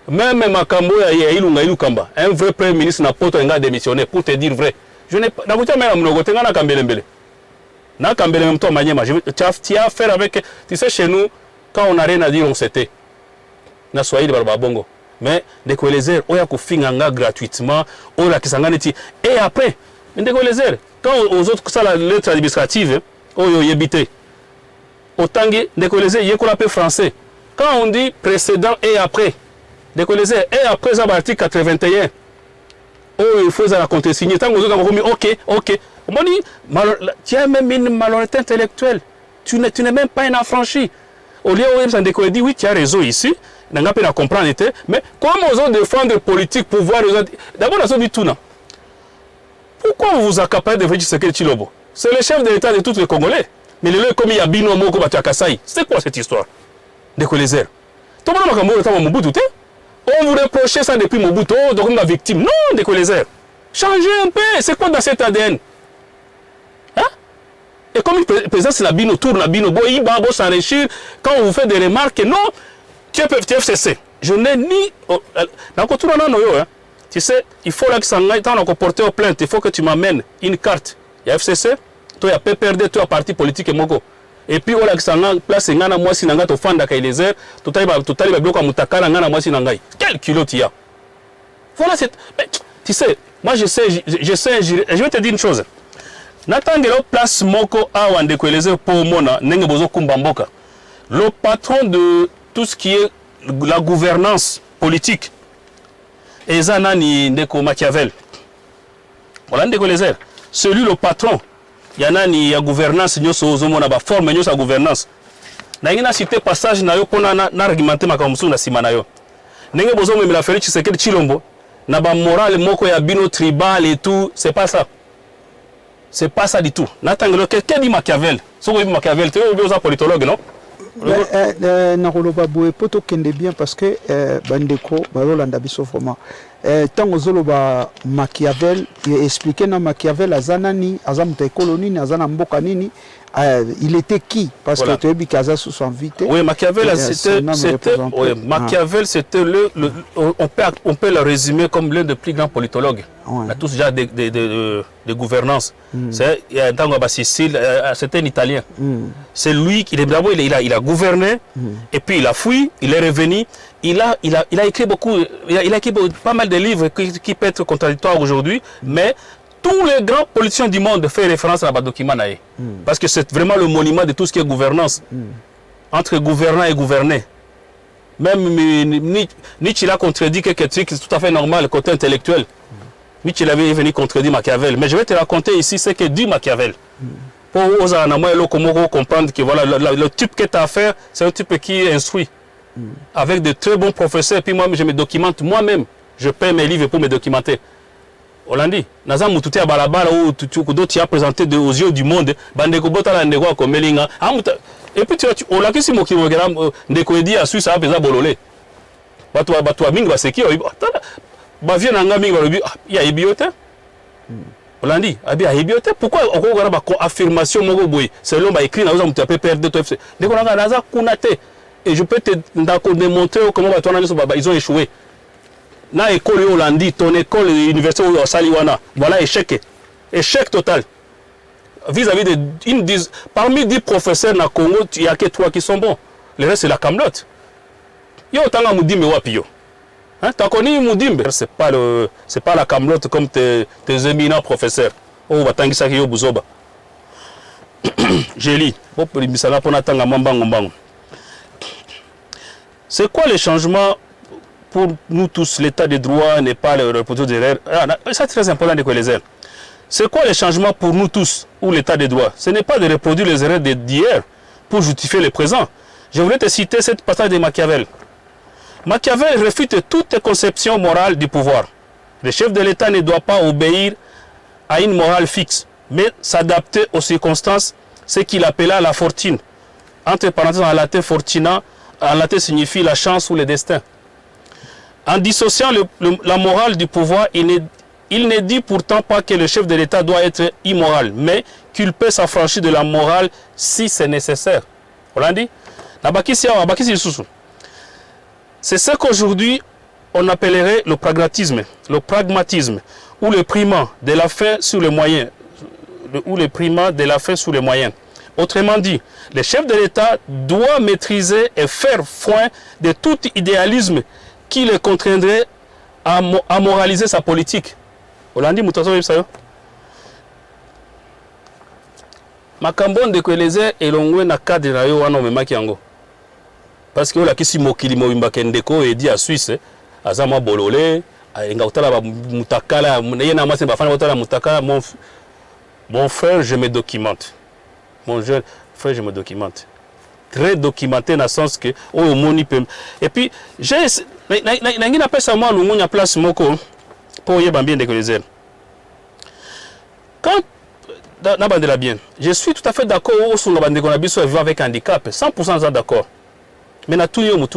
Speaker 4: Même Makambo Ilukamba, un vrai premier ministre n'a pas démissionné, pour te dire vrai. Je n'ai pas. Tu as affaire avec. Tu sais, chez nous, quand on n'a rien à dire, on s'était. Na Swahili Barbabongo. Mais des Colézères, on y a Koufinganga gratuitement, on a Kisanganeti. Et après, des Colézères, quand aux autres, ça, la lettre administrative, on y a habité. Autant des Colézères, il y a qu'on français. Quand on dit précédent et après, et après ça, l'article 81, oh, il faut la contre-signer. Tant que vous avez ok, Tu as même une malhonnêteté intellectuelle. Tu n'es même pas un affranchi. Au lieu où Ndeko dit oui, tu as raison ici, n'a pas à comprendre, mais comment on défendre politique, pouvoir, d'abord on a dit tout non. Pourquoi vous vous accaparez de Tshisekedi Tshilombo? C'est le chef de l'État de tous les Congolais. Mais le lieu comme il y a Bino Moko Batuakasaï, c'est quoi cette histoire? Ndeko les airs. Tout le monde on vous reprochait ça depuis Mobutu, donc on est victime. Non, Ndeko les airs. Changez un peu, c'est quoi dans cet ADN? Hein? Et comme le président c'est la Bino, tourne la Bino, il va s'enrichir quand on vous fait des remarques, non, tu es FCC. Je n'ai ni. Tu sais, il faut là que ça aille, tant qu'on porte plainte, il faut que tu m'amènes une carte. Il y a FCC, toi il y a PPRD, toi il y a parti politique et Moko. Et puis on a que ça aille, place ngana moi si nanga to fanda kailezer, tout à l'heure bloc à mutakala ngana moi si nangai. Quel kilo tu as? Voilà c'est. Tu sais, moi je sais, je vais te dire une chose. Natangelo place Moko a Ndeko Elezer pour mona nenge bozo kumbamboka. Le patron de tout ce qui est la gouvernance politique, Ezanani Ndeko Machiavel. Voilà Ndeko Elezer. Celui le patron, Yanani ya gouvernance nyoso ozomona ba forme nyoso gouvernance. Na ngina cité passage na yo pona na argumenter makamusu na sima na yo. Nenge bozo memela Félix Tshisekedi Tshilombo na ba morale moko ya bino tribal et tout, c'est pas ça. C'est pas ça du tout. Natangelo qu'est-ce dit Machiavel? So oui Machiavel, tu es un politologue non?
Speaker 3: Nakoloba boye poto kende bien parce que bandeko balolanda biso vraiment tango zoloba Machiavel expliquer na Machiavel azanani azamuta colonie azana mboka nini il était qui parce voilà. Que tu as dit qu'Aza sous son invité.
Speaker 4: Oui, Machiavel c'était Machiavel c'était on peut le résumer comme l'un des plus grands politologues. Ouais. On a tous déjà de gouvernance. C'est tango ba Sicile c'était un Italien. C'est lui qui d'abord il a gouverné et puis il a fui, il est revenu, il a écrit beaucoup, il a écrit pas mal de livres qui peuvent être contradictoires aujourd'hui, mais tous les grands politiciens du monde font référence à la document. Parce que c'est vraiment le monument de tout ce qui est gouvernance. Entre gouvernant et gouverné. Même Nietzsche l'a contredit quelques trucs, c'est tout à fait normal, le côté intellectuel. Nietzsche avait venu contredire Machiavel. Mais je vais te raconter ici ce que dit Machiavel. Pour comprendre que voilà, le type que tu as à faire, c'est un type qui est instruit. Avec de très bons professeurs. Et puis moi, je me documente moi-même. Je paie mes livres pour me documenter. Hollandi, naza mututi ya balabala où tu as présenté aux yeux du monde, bandeko bota ndeko ko melinga. Et puis tu on la kisi mokimo ngera ndeko edi ya Suisse a peza bololé. Bato mingi ba seki ba vient nanga mingi ba lobi ya ibiote. Hollandi, abi ya ibiote. Pourquoi on regarde ba affirmation moko boy, selon ba écrit na oza mutu PPRD to FC. Ndeko nanga naza kunate et je peux te démontrer comment ils ont échoué. Na école Hollandi, ton école université au Saliwana, voilà échec. Échec total. Vis-à-vis de parmi 10 professeurs na Congo, il n'y a que 3 qui sont bons. Le reste c'est la camelote. Yo tanga Moudimbe wapi yo. Hein, t'as connu Moudimbe? C'est pas la camelote comme tes éminents professeurs. Oh batangisa ki yo buzoba. J'ai lu. C'est quoi les changements? Pour nous tous, l'état de droit n'est pas le reproduire des erreurs. C'est très important de les erreurs. C'est quoi les changements pour nous tous, ou l'état de droit? Ce n'est pas de reproduire les erreurs d'hier pour justifier le présent. Je voulais te citer cette passage de Machiavel. Machiavel réfute toute conception morale du pouvoir. Le chef de l'État ne doit pas obéir à une morale fixe, mais s'adapter aux circonstances, ce qu'il appela la fortune. Entre parenthèses, en latin, fortuna, en latin signifie la chance ou le destin. En dissociant la morale du pouvoir, il ne dit pourtant pas que le chef de l'État doit être immoral, mais qu'il peut s'affranchir de la morale si c'est nécessaire. On l'a dit? C'est ce qu'aujourd'hui on appellerait le pragmatisme, ou le primat de la fin sur les moyens, Autrement dit, le chef de l'État doit maîtriser et faire foi de tout idéalisme qui le contraindrait à moraliser sa politique. Hollandi mutazo yebsayo. Makambo ndeko eleze elongwe na cadre na yo wana omemaki yango. Parce que ola kisi mokili mobimba kendeko edi à Suisse azama bololé enga utala ba mutakala ye na mase bafana utala mutakala Mon frère, je me documente. Mon jeune frère, je me documente. Très documenté dans le sens que, oh, mon peut. Et puis, j'ai. N'a pas ça, moi, nous, place moko pour y bien décoller. Quand. Bien. Je suis tout à fait d'accord sur la bande qu'on a besoin de vivre avec handicap. 100% d'accord. Mais na tout le monde,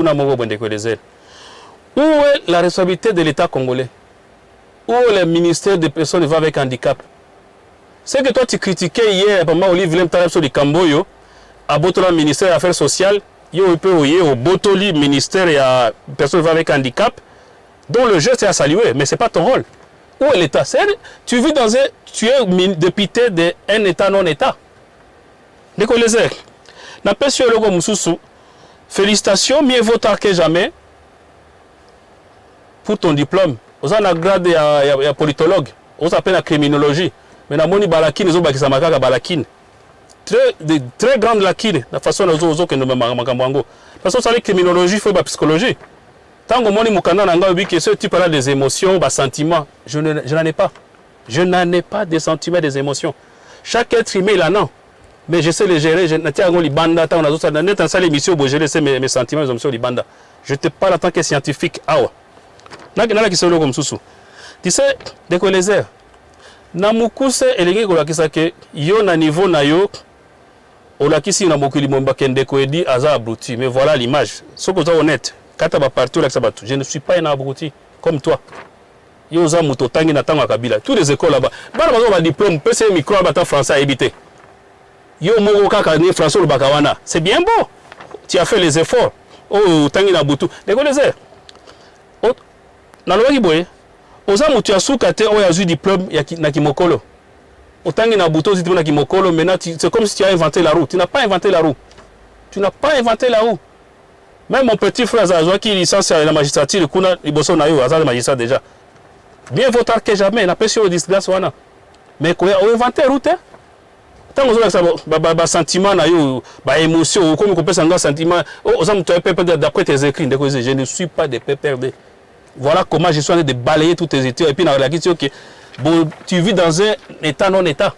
Speaker 4: où est la responsabilité de l'État congolais? Où est le ministère des personnes vivant avec handicap? C'est que toi tu critiquais hier, pendant Olivier Willem Taleb sur le Camboyo, à Botola ministère des Affaires sociales, il peut au Botoli ministère des personnes vivant avec handicap, dont le geste est à saluer, mais ce n'est pas ton rôle. Où est l'État? Tu vis dans un. Tu es député d'un État non-État. Décollez-y. N'appelle sur le logo Moussoussou. Félicitations, mieux vaut tard que jamais pour ton diplôme. Vous avez un grade de politologue. Vous avez la criminologie. Mais dans moni balakine, ils ont bakisa makaka balakine. Très grande lakine. La façon dont ils ont que nous makambango. Parce que ça la criminologie, il faut la psychologie. Tant que moni mukanda nanga obi que ce type là des émotions, des sentiments, je n'en ai pas. Je n'en ai pas des sentiments, des émotions. Chaque être humain il en a. Mais je sais les gérer. Je n'ai pas libanda tant on a dans net en salle émission pour gérer mes sentiments, les émotions libanda. Je te parle en tant que scientifique. Awa. N'a qui se comme sous. Tu sais, décoller. Na mukuse elengi ko lakisa ke yo na niveau na yo o lakisi na mokili momba kende ko edi aza abruti. Mais voilà l'image. Soko za honnête. Kata ba partout là je ne suis pas un abruti comme toi. Yo za muto tangi na tango kabila. Toutes les écoles là-bas. Bana bazo ba diplôme, PC micro ba français à éviter. Yo moko kaka ni français le bakawana. C'est bien beau. Tu as fait les efforts. Oh tangi na butu. Décollez. Na loki boye. Oza mutu ya suka te o ya zu diplôme na kimokolo. Otangi na buto ziti na kimokolo, maintenant c'est comme si tu as inventé la roue. Tu n'as pas inventé la roue. Tu n'as pas inventé la roue. Même mon petit frère Zazoua qui licence à la magistrature, il kuna iboso na yo, azal magistrat déjà. Bien vaut tard que jamais, n'a pas sur le disgrâce wana. Mais quoi, on inventé la route. Tant que ça ba sentiment na yo, ba émotion, comme on peut s'engager sentiment, oza mutu d'après tes écrits, je ne suis pas des PPRD. Voilà comment je suis en train de balayer toutes tes études. Et puis, dans la question, bon, tu vis dans un État non-État.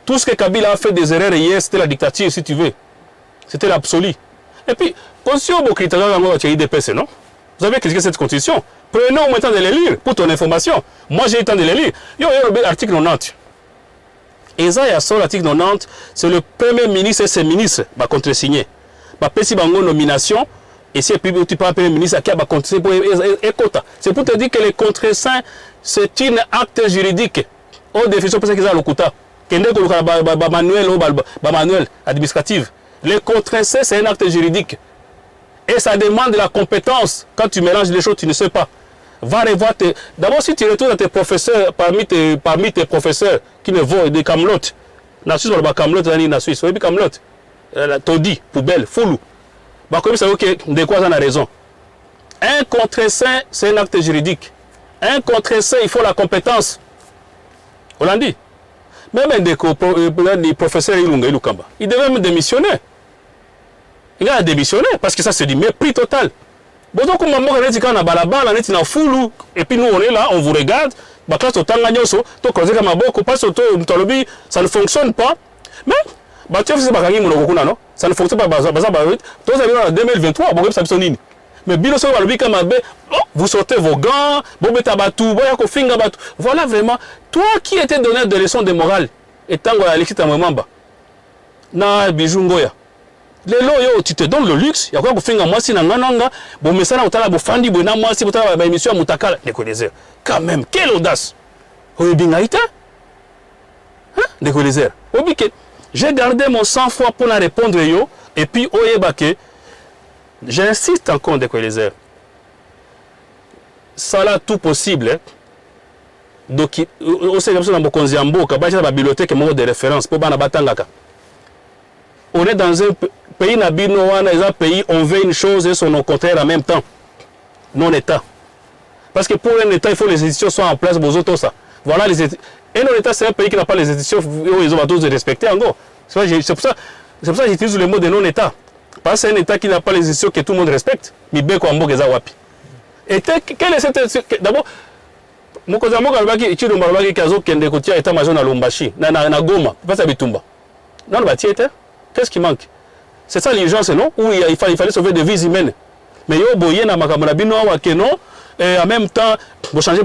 Speaker 4: Tout ce que Kabila a fait des erreurs hier, c'était la dictature, si tu veux. C'était l'absolu. Et puis, constitution, non? Vous avez critiqué cette constitution. Prenez au moins le temps de les lire, pour ton information. Moi, j'ai eu le temps de les lire. Il y a l'article 90. Et ça, il y a ça, l'article 90, c'est le premier ministre et ses ministres qui contre-signé. Si une nomination, et si tu parles Premier ministre qui a continué pour écouter. C'est pour te dire que les contre-saints, c'est un acte juridique. Au définition, parce qu'ils ont le quota. Manuel administratif. Les contre-saints, c'est un acte juridique. Et ça demande de la compétence. Quand tu mélanges les choses, tu ne sais pas. Va revoir tes. D'abord, si tu retournes à tes professeurs, parmi tes professeurs qui ne vont des camelotes. La Suisse, on va camelote, la Suisse. On va camelote. Todi, poubelle, foulou. Comme ça, ok, de quoi on a raison. Un contre-saint, c'est un acte juridique. Un contre-saint, il faut la compétence. On l'a dit. Même des professeurs Ilukamba, il devait me démissionner. Il a démissionné parce que ça, c'est du mépris total. Bon, donc, on a dit qu'on a balabala, on est dans foulou, et puis nous, on est là, on vous regarde. Ça ne fonctionne pas. Mais, ça ne fonctionne pas. En 2023, mais vous sortez vos gants, voilà vraiment. Toi qui étais donné des leçons de morale, et tant que Alexis Tamamamba, na bijungoya. Les loyaux, tu te donnes le luxe, il y a quoi pour faire moi si nananga, bon mais ça là utala bofandi bona moi si utala ba émission mutakala, les connaisseurs. Quand même, quelle audace. Oyebingaita? Hein? Les connaisseurs. Obike. J'ai gardé mon sang-froid pour la répondre yo et puis oyebake. J'insiste encore des connaisseurs. Ça là tout possible hein. Donc au sein comme ça dans Bokonzi Amboka, ba la bibliothèque est de référence pour bana batangaka. On est dans un pays, on veut une chose et son contraire en même temps. Non-État. Parce que pour un État, il faut que les institutions soient en place. Voilà les et non-État, c'est un pays qui n'a pas les institutions, ils ont tous respecter en gros. C'est pour ça que j'utilise le mot de non-État. Parce que c'est un État qui n'a pas les institutions que tout le monde respecte. Et quelle est cette. D'abord, mokoza moko alobaki Chilombo alobaki kazo kende kotia état major na Lombashi na Goma pasa bitumba non ba tiete qu'est-ce qui manque c'est ça l'urgence non où il fallait sauver des vies humaines mais yo boye na makambo na bino wa keno et en même temps vous changer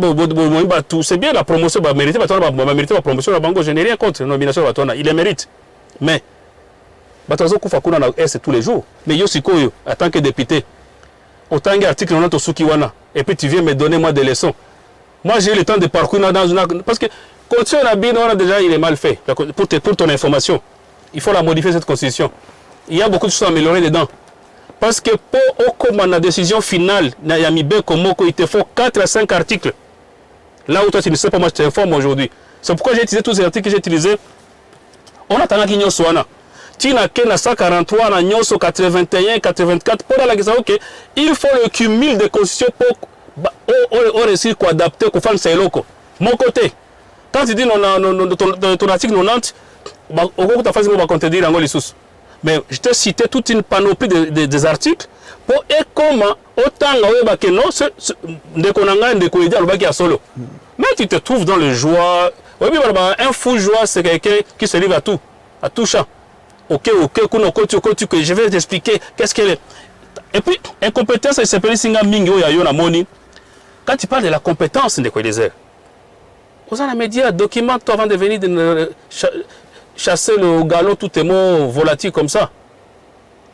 Speaker 4: tout c'est bien la promotion va mériter la promotion la bango je n'ai rien contre nomination va il les mérite mais batazo kufa kuna na S tous les jours mais yo sikoyo en tant que député autant d'articles on a to suki wana et puis tu viens me donner moi des leçons. Moi j'ai eu le temps de parcourir dans une parce que constitution la bino on a déjà il est mal fait pour ton information. Il faut la modifier cette constitution. Il y a beaucoup de choses à améliorer dedans. Parce que pour comme la décision finale na yamibe komoko il te faut 4 à 5 articles. Là où toi tu ne sais pas moi je t'informe aujourd'hui. C'est pourquoi j'ai utilisé tous ces articles que j'ai utilisés. On attend qu'il y ait soana. Tina Kena 143, na Nyonso 81, 84, pour la question, ok, il faut le cumul de constitutions pour réussir à adapter, pour faire ce loco. Mon côté, quand tu dis ton article 90, au gros, tu as fait contredire en sous. Mais je t'ai cité toute une panoplie des articles pour et comment autant que non, de Konanga et de Koïdia, le à solo. Mais tu te trouves dans le joie. Un fou joie, c'est quelqu'un qui se livre à tout champ. Ok, je vais t'expliquer qu'est-ce qu'elle est. Et puis, incompétence, elle s'appelle Singa Mingo Yayona Moni. Quand tu parles de la compétence de Koïdézer, aux médias, documente avant de venir chasser le galon, tous tes mots volatiles comme ça.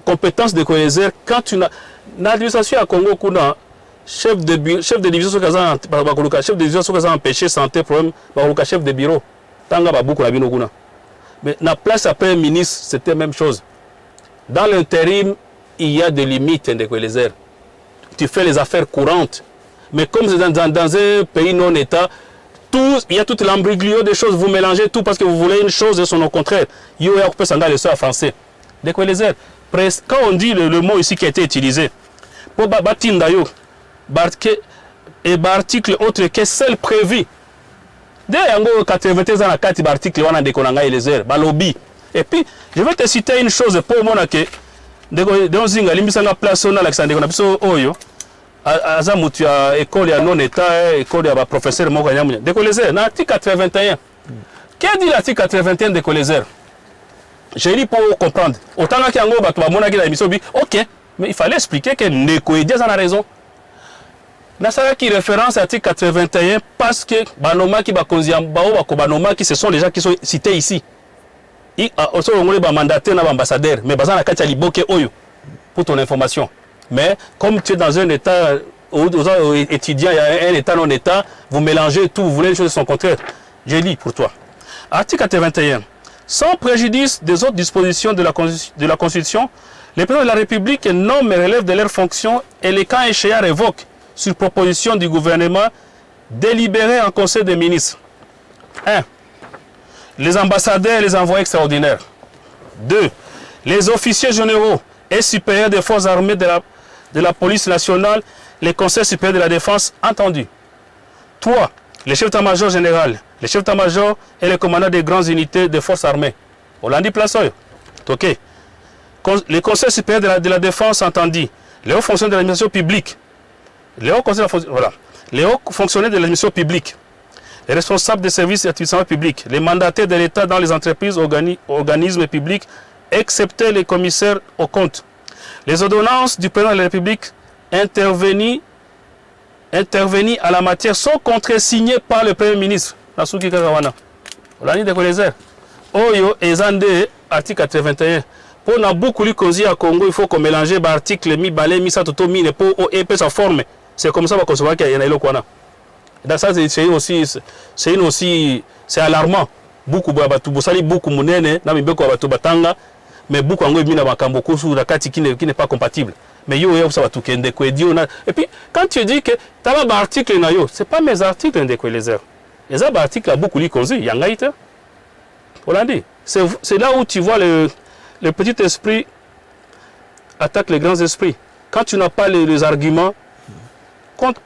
Speaker 4: Compétence de Koïdézer, quand tu n'as. L'administration à Congo, chef de division sur Kazan, chef de division sur Kazan empêché, santé, problème, chef de bureau. Tanga Babou Kolabino Kuna. Mais la place après ministre, c'était la même chose. Dans l'intérim, il y a des limites de Koïdézer. Tu fais les affaires courantes. Mais comme c'est dans un pays non-État, il y a tout l'embriglio des choses. Vous mélangez tout parce que vous voulez une chose et son au contraire. Il y a coupé ça dans le sol français. De Koïdézer. Quand on dit le mot ici qui a été utilisé, pour Batindayo, et article autre que celle prévue. Dès 81 ans, 4 articles, on a des konanga et les airs, balobi. Et puis, je vais te citer une chose pour moi que dans une place on a Alexandre Konabiso Oyo, Azamutu à école à non-état, école à professeur Mokanyamouya. De Colézer, dans l'article 81. Qu'est-ce dit l'article 81 de Colézer? J'ai dit pour comprendre. Autant que Yango Batouamona qui a émission, ok, mais il fallait expliquer que Nekoïdiaz en a raison. Nasara qui référence à l'article 81 parce que Banoma qui Banoma qui ce sont les gens qui sont cités ici. Il a aussi mandaté un ambassadeur, mais Bazana Katia Liboke Oyo, pour ton information. Mais comme tu es dans un état étudiant, il y a un état non-état, vous mélangez tout, vous voulez les choses de son contraire. J'ai lu pour toi. Article 81. Sans préjudice des autres dispositions de la Constitution, les présidents de la République nomment et relèvent de leurs fonctions et les cas échéants révoquent sur proposition du gouvernement délibéré en Conseil des ministres. 1. Les ambassadeurs et les envoyés extraordinaires. 2. Les officiers généraux et supérieurs des forces armées de la police nationale, les conseils supérieurs de la défense entendus. 3. Les chefs d'état-major général, les chefs d'état-major et les commandants des grandes unités des forces armées. On l'a dit place. Ok. Les conseils supérieurs de la défense entendus. Les hauts fonctionnaires de l'administration publique. Les hauts fonctionnaires de l'administration publique. Les responsables des services et administrations publics. Les mandataires de l'État dans les entreprises, organismes publics, excepté les commissaires aux comptes. Les ordonnances du président de la République intervenues à la matière sont contresignées par le Premier ministre. Nasuki Kagawana. On l'a dit de Kolézer. Oyo Ezande, article 81. Pour Naboukou Kozi à Congo, il faut qu'on mélange l'article mi balé mi satoto mi pour épais sa forme. C'est comme ça qu'on concevoir qu'il y en a là. Dans ça c'est alarmant. Beaucoup beaucoup munene na mibeko abatu batanga. Mais beaucoup en gros, makambo sur la carte qui n'est pas compatible. Mais yo ça va tout kende ko edi na. Et puis quand tu dis que tu as un article na yo, c'est pas mes articles de Kolézer. Les articles là beaucoup li konzi yangaite. On dit. C'est là où tu vois le petit esprit attaque les grands esprits. Quand tu n'as pas les arguments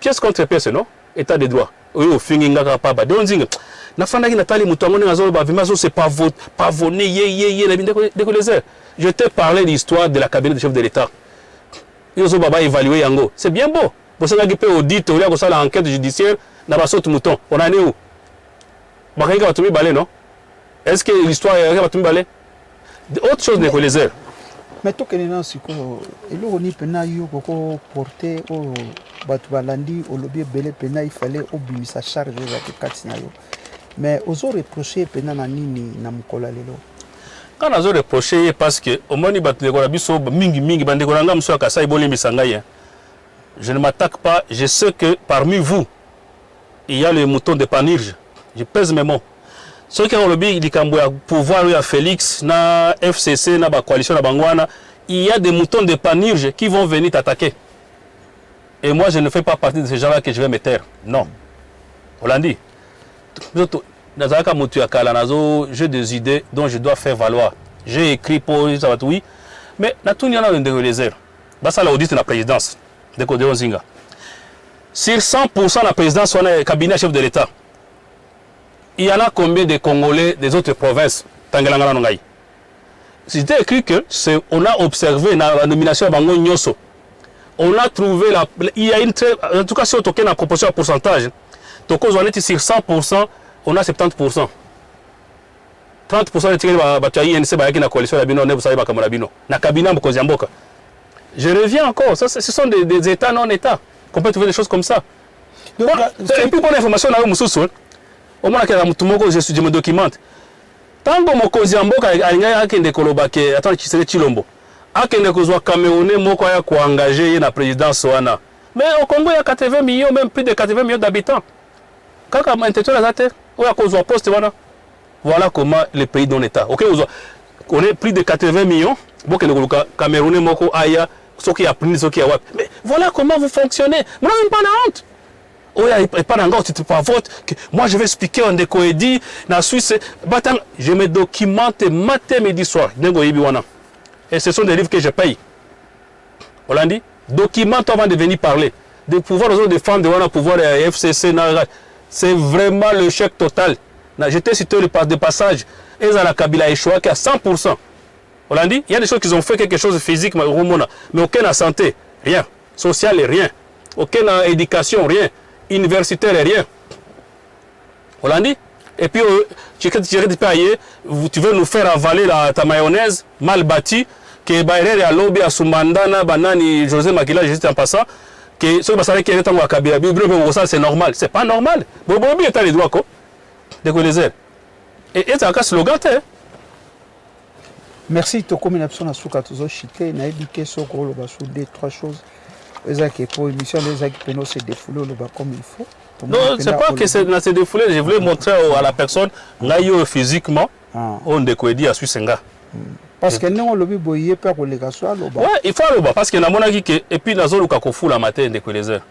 Speaker 4: pièce contre pièce non, état de droit. Oyo finginga kapaba. Donc Nafandaki Nathalie Moutangone Nazo Bavimazo c'est pas voné de Kolézer. Je t'ai parlé de l'histoire de la cabinet du chef de l'État. Ils ont évalué Yango. C'est bien beau. Pour ça qu'il peut auditer, il y a une enquête judiciaire, na basoto mouton on en est où bakanga batumi balé non est-ce que l'histoire est batumi balé autre chose de les heures
Speaker 3: mais tokende na sikoyo eloko ni pena yo koko porter o bato balandi olobi ebele pena il fallait obimisa charge ezaki kati na yo mais ozo reprocher pena na nini na mokolo lelo
Speaker 4: quand ozo reprocher parce que omoni bato de kola biso mingi bande kolanga mso akasa ibolimbisa ngai je ne m'attaque pas je sais que parmi vous il y a le mouton de Panurge je pèse mes mots ceux qui ont le likambo ya pouvoir ya Félix na FCC na ba coalition na bangwana il y a des moutons de Panurge qui vont venir t'attaquer et moi je ne fais pas partie de ces gens là que je vais me taire non Hollandi nazaka mutu ya kala nazo j'ai des idées dont je dois faire valoir j'ai écrit pour ça oui mais na tout nyana ndeko les airs basa la audit na présidence de Kodé Zinga sur 100% la présidence on est cabinet chef de l'état. Il y en a combien de Congolais des autres provinces Tangelanga Nongai. C'était écrit que on a observé dans la nomination de Bango Nyoso. On a trouvé il y a une en tout cas si on toque la proportion à pourcentage, donc on est sur 100%, on a 70%. 30% de tiré battu INC qui na coalition la bino ne vous ba bino. Na cabinet Mokozi Mboka. Je reviens encore, ça ce sont des états non états. Qu'on peut trouver des choses comme ça. Donc, et puis pour l'information na mususu au moins que je me documente. Tant que Mokozi Mboka a akende kolobake attends Tshisekedi Tshilombo. Akende kozwa Camerounais moko ya ko engager na présidence wana. Mais au Congo il y a 80 millions même plus de 80 millions d'habitants. Kaka intellectuel azate ou ya kozwa poste wana. Voilà comment les pays dans l'état. OK, on est plus de 80 millions. Bon que Camerounais moko aya ce qui a pris ce qui a wap. Mais voilà comment vous fonctionnez. Moi même pas la honte. Oh, il n'y a pas d'engagement, tu ne pas vote. Moi, je vais expliquer en décoédie. La Suisse, je me documente matin, midi, soir. Et ce sont des livres que je paye. Hollandi, documente avant de venir parler. De pouvoir défendre le pouvoir de la FCC. C'est vraiment le chèque total. J'étais cité le passage. Et la Kabila a échoué à 100%. Hollandi, il y a des choses qui ont fait quelque chose de physique, mais aucune santé, rien. Social, rien. Aucune éducation, rien. Universitaire et rien. Hollandi. Et puis, tu veux nous faire avaler ta mayonnaise mal bâtie, que Bayrere à l'obé à Soumandana, Banani, José Makila, juste en passant, que ce qui est en Kabila, c'est normal. C'est pas normal. Bobobi est à les droits, quoi. Et c'est un slogan, hein.
Speaker 3: Merci, Toko Minapson, Asuka, Tozo, Chite, Naïbike, Soko, le Basou, deux, trois choses. Pour l'émission, les gens qui se défouler comme il faut.
Speaker 4: Non, c'est pas que c'est se défouler. Je voulais montrer à la personne, physiquement, on découvre à Suissenga.
Speaker 3: Parce que nous, on l'a vu, pas pour les gars,
Speaker 4: ouais, il faut le bas. Parce que dans et puis, dans le Kakofou, la matin, de les heures.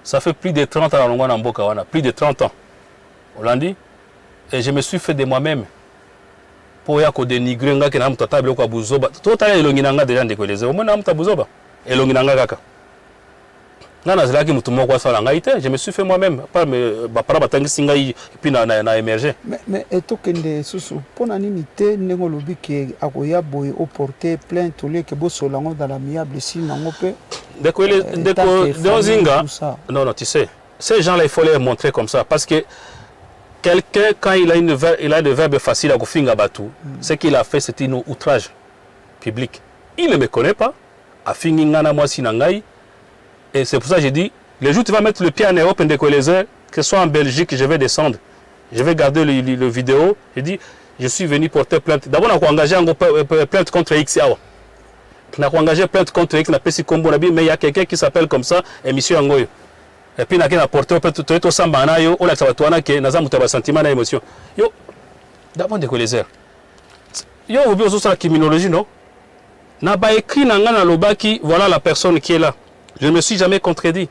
Speaker 4: Ça fait plus de 30 ans à Mboka, plus de 30 ans. Hollandi. Et je me suis fait de moi-même. Pour y dénigrer un gars qui n'a pas de table ou à Bouzoba. Tout à l'heure, il y a déjà des collègues. Au moins, il y a Bouzoba. Et il y a Kaka. Je me suis fait moi-même. Puis émergé.
Speaker 3: Mais et pour l'animité, nous avons dit que Agoya Boy au porté plainte au lieu que Bossolango dans l'amiable si non peut. Non, tu sais, ces gens-là, il faut les montrer comme ça. Parce que quelqu'un, quand il a des verbes faciles à Gofinga Batou, ce qu'il a fait, c'est un outrage public. Il ne me connaît pas. A Fingingana, moi, Sinangai. Et c'est pour ça que j'ai dit, le jour où tu vas mettre le pied en Europe, que ce soit en Belgique, je vais descendre. Je vais garder le vidéo. J'ai dit, je suis venu porter plainte. D'abord, on a engagé une plainte contre X. On a engagé plainte contre X, mais il y a quelqu'un qui s'appelle comme ça, émission Angoyo. Et puis, on a porté plainte au Sambanayo, on a un sentiment d'émotion. Yo, d'abord, les airs. Yo, vous avez aussi la criminologie, non? N'a pas écrit dans Lobaki, voilà la personne qui est là. Je ne me suis jamais contredit.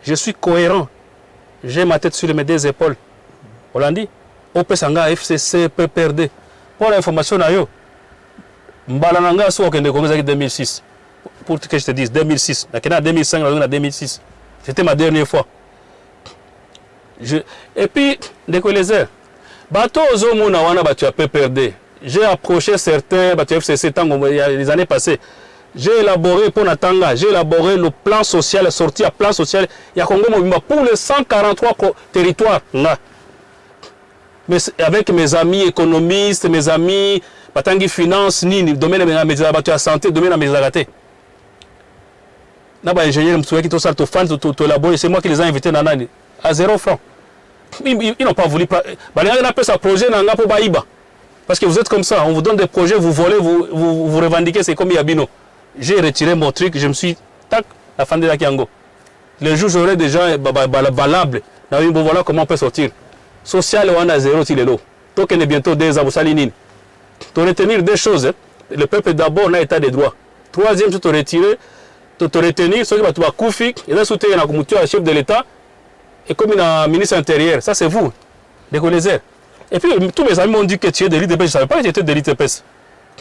Speaker 3: Je suis cohérent. J'ai ma tête sur mes deux épaules. Hollandi, OPSanga, FCC, PPRD. Pour l'information, Mbalananga, soit 2006. Pour que je te dise, 2006. En 2005, 2006. C'était ma dernière fois. Et puis, les airs. Bateau aux hommes, tu as PPRD. J'ai approché certains, FCC, les années passées.
Speaker 4: j'ai élaboré pour Natanga, j'ai élaboré le plan social, sorti à plan social, il y a Congo Mobimba pour les 143 territoires. Mais avec mes amis économistes, mes amis, Batangi Finance, ni domaine de la santé, domaine de la santé. Naba ingénieur qui tout ça, tout fan, tout élaboré, c'est moi qui les ai invités à 0 francs. Ils n'ont pas voulu. On appelle ça projet Nanga pour Baïba. Parce que vous êtes comme ça, on vous donne des projets, vous volez, vous revendiquez, c'est comme Yabino. J'ai retiré mon truc, je me suis tac, la fin de la Kiango. Le jour j'aurai déjà valable. Voilà comment on peut sortir. Social, on a 0 si les lots. Donc on est bientôt des aboussalinines. Tu retenir des choses. Le peuple d'abord n'a état de droit. Troisième, tu te retirer, tu te retenir, ce qui va te koufi, et là, soutenir un chef de l'État, et comme un ministre intérieur. Ça, c'est vous, les connaisseurs. Et puis, tous mes amis m'ont dit que tu es de l'ITPS. Je ne savais pas que tu étais de l'ITPS.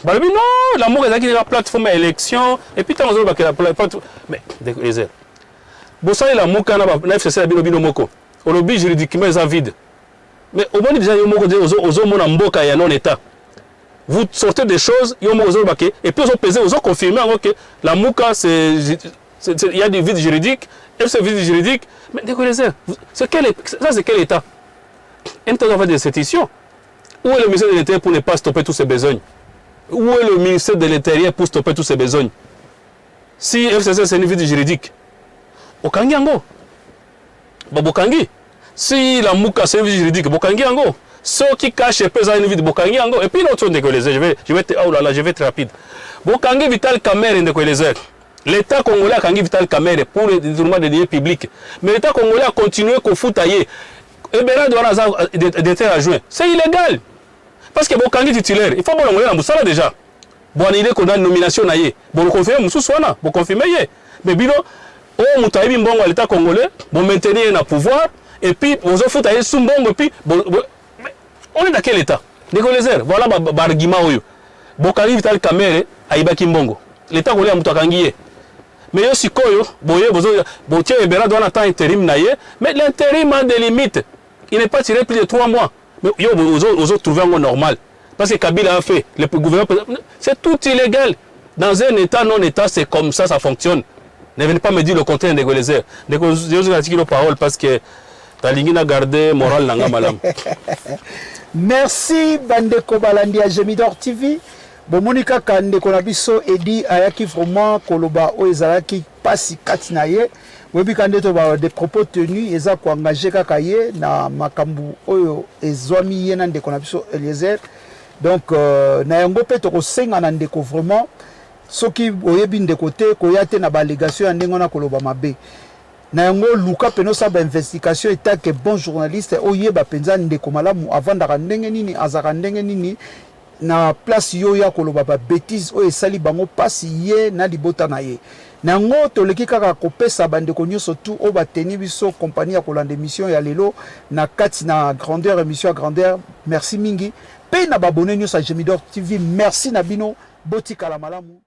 Speaker 4: Bah, non, l'amour est la plateforme élection. Et puis, tu as la plateforme. Mais, des connaisseurs. Bon, ça, il y a l'amour quand on a FCC, il y a au lobby juridiquement, ils sont vides. Mais au moins, il y a un non-État. Vous sortez des choses, et puis ils ont pesé, ils ont confirmé que la Mouka, il y a du vide juridique, et ce vide juridique, mais décollez-vous, ça c'est quel État? Un État doit faire des institutions. Où est le ministère de l'Intérieur pour ne pas stopper tous ces besoins? Où est le ministère de l'Intérieur pour stopper tous ces besoins? Si FCC c'est un vide juridique, Bokangi Ango. Bokangi. Si la Mouka c'est un vide juridique, Bokangi Ango. Ceux qui cachent les pesants de Bokangi Ango. Et puis l'autre chose, je vais être rapide. Bokangi Vital Kamer de l'État congolais a Kangi Vital Kamer pour le détournement des deniers publics. Mais l'État congolais a continué à foutailler. Et Béra doit d'être adjoint. C'est illégal. Parce que Bokangi titulaire, il faut que l'on ait ça déjà. Bon, il est qu'on a une nomination. Bon, confirmer, bon, confirmer. Mais bino, on moutaïbi mbongo à l'État congolais, bon, maintenir un pouvoir, et puis, on se foutailler sous mbongo, et puis, on est dans quel État? Voilà l'argument. Bokangi Vital Kamer, Aïbaki Mbongo. L'État congolais a moutakangi. Mais aussi, Botier et Béra doivent attendre intérim, mais l'intérim a des limites. Il n'est pas tiré plus de 3 mois. Mais ils ont trouvé un mot normal. Parce que Kabila a fait, le gouvernement, c'est tout illégal. Dans un État, non-État, c'est comme ça, ça fonctionne. Ne venez pas me dire le contraire, négocier. Je vais parole parce que ta ligne a gardé moral nanga malam.
Speaker 3: Merci, Bandeko Balandi à Gemidor TV. Bon, Monica Kande Konabiso Edi Ayaki vraiment Koloba Oezaraki Pasi Katinaye. Webi Kande Toba des propos tenus, Eza ko engagé Kakaye na Makambu Oyo Ezwami Yena de Konabiso Eliezer. Donc, na yango pe toko senga na ndeko vraiment. Soki oyebi ndeko te koyate na balégation ya ndengona Koloba mabe. Na yango luka peno sa ba investigation eta que bon journaliste oyeba penza ndeko malamu avant da ndenge nini azaka ndenge nini. Na place yo ya koloba ba bêtise o esali bango pasi ye na libota na ye nango toleki kaka kopesa bandeko nyonso tout o bateni biso compagnie ya kolanda émission ya lelo na kati na grandeur émission à grandeur merci mingi pe na babone nyonso à Gemidor TV merci na bino botika la malamu.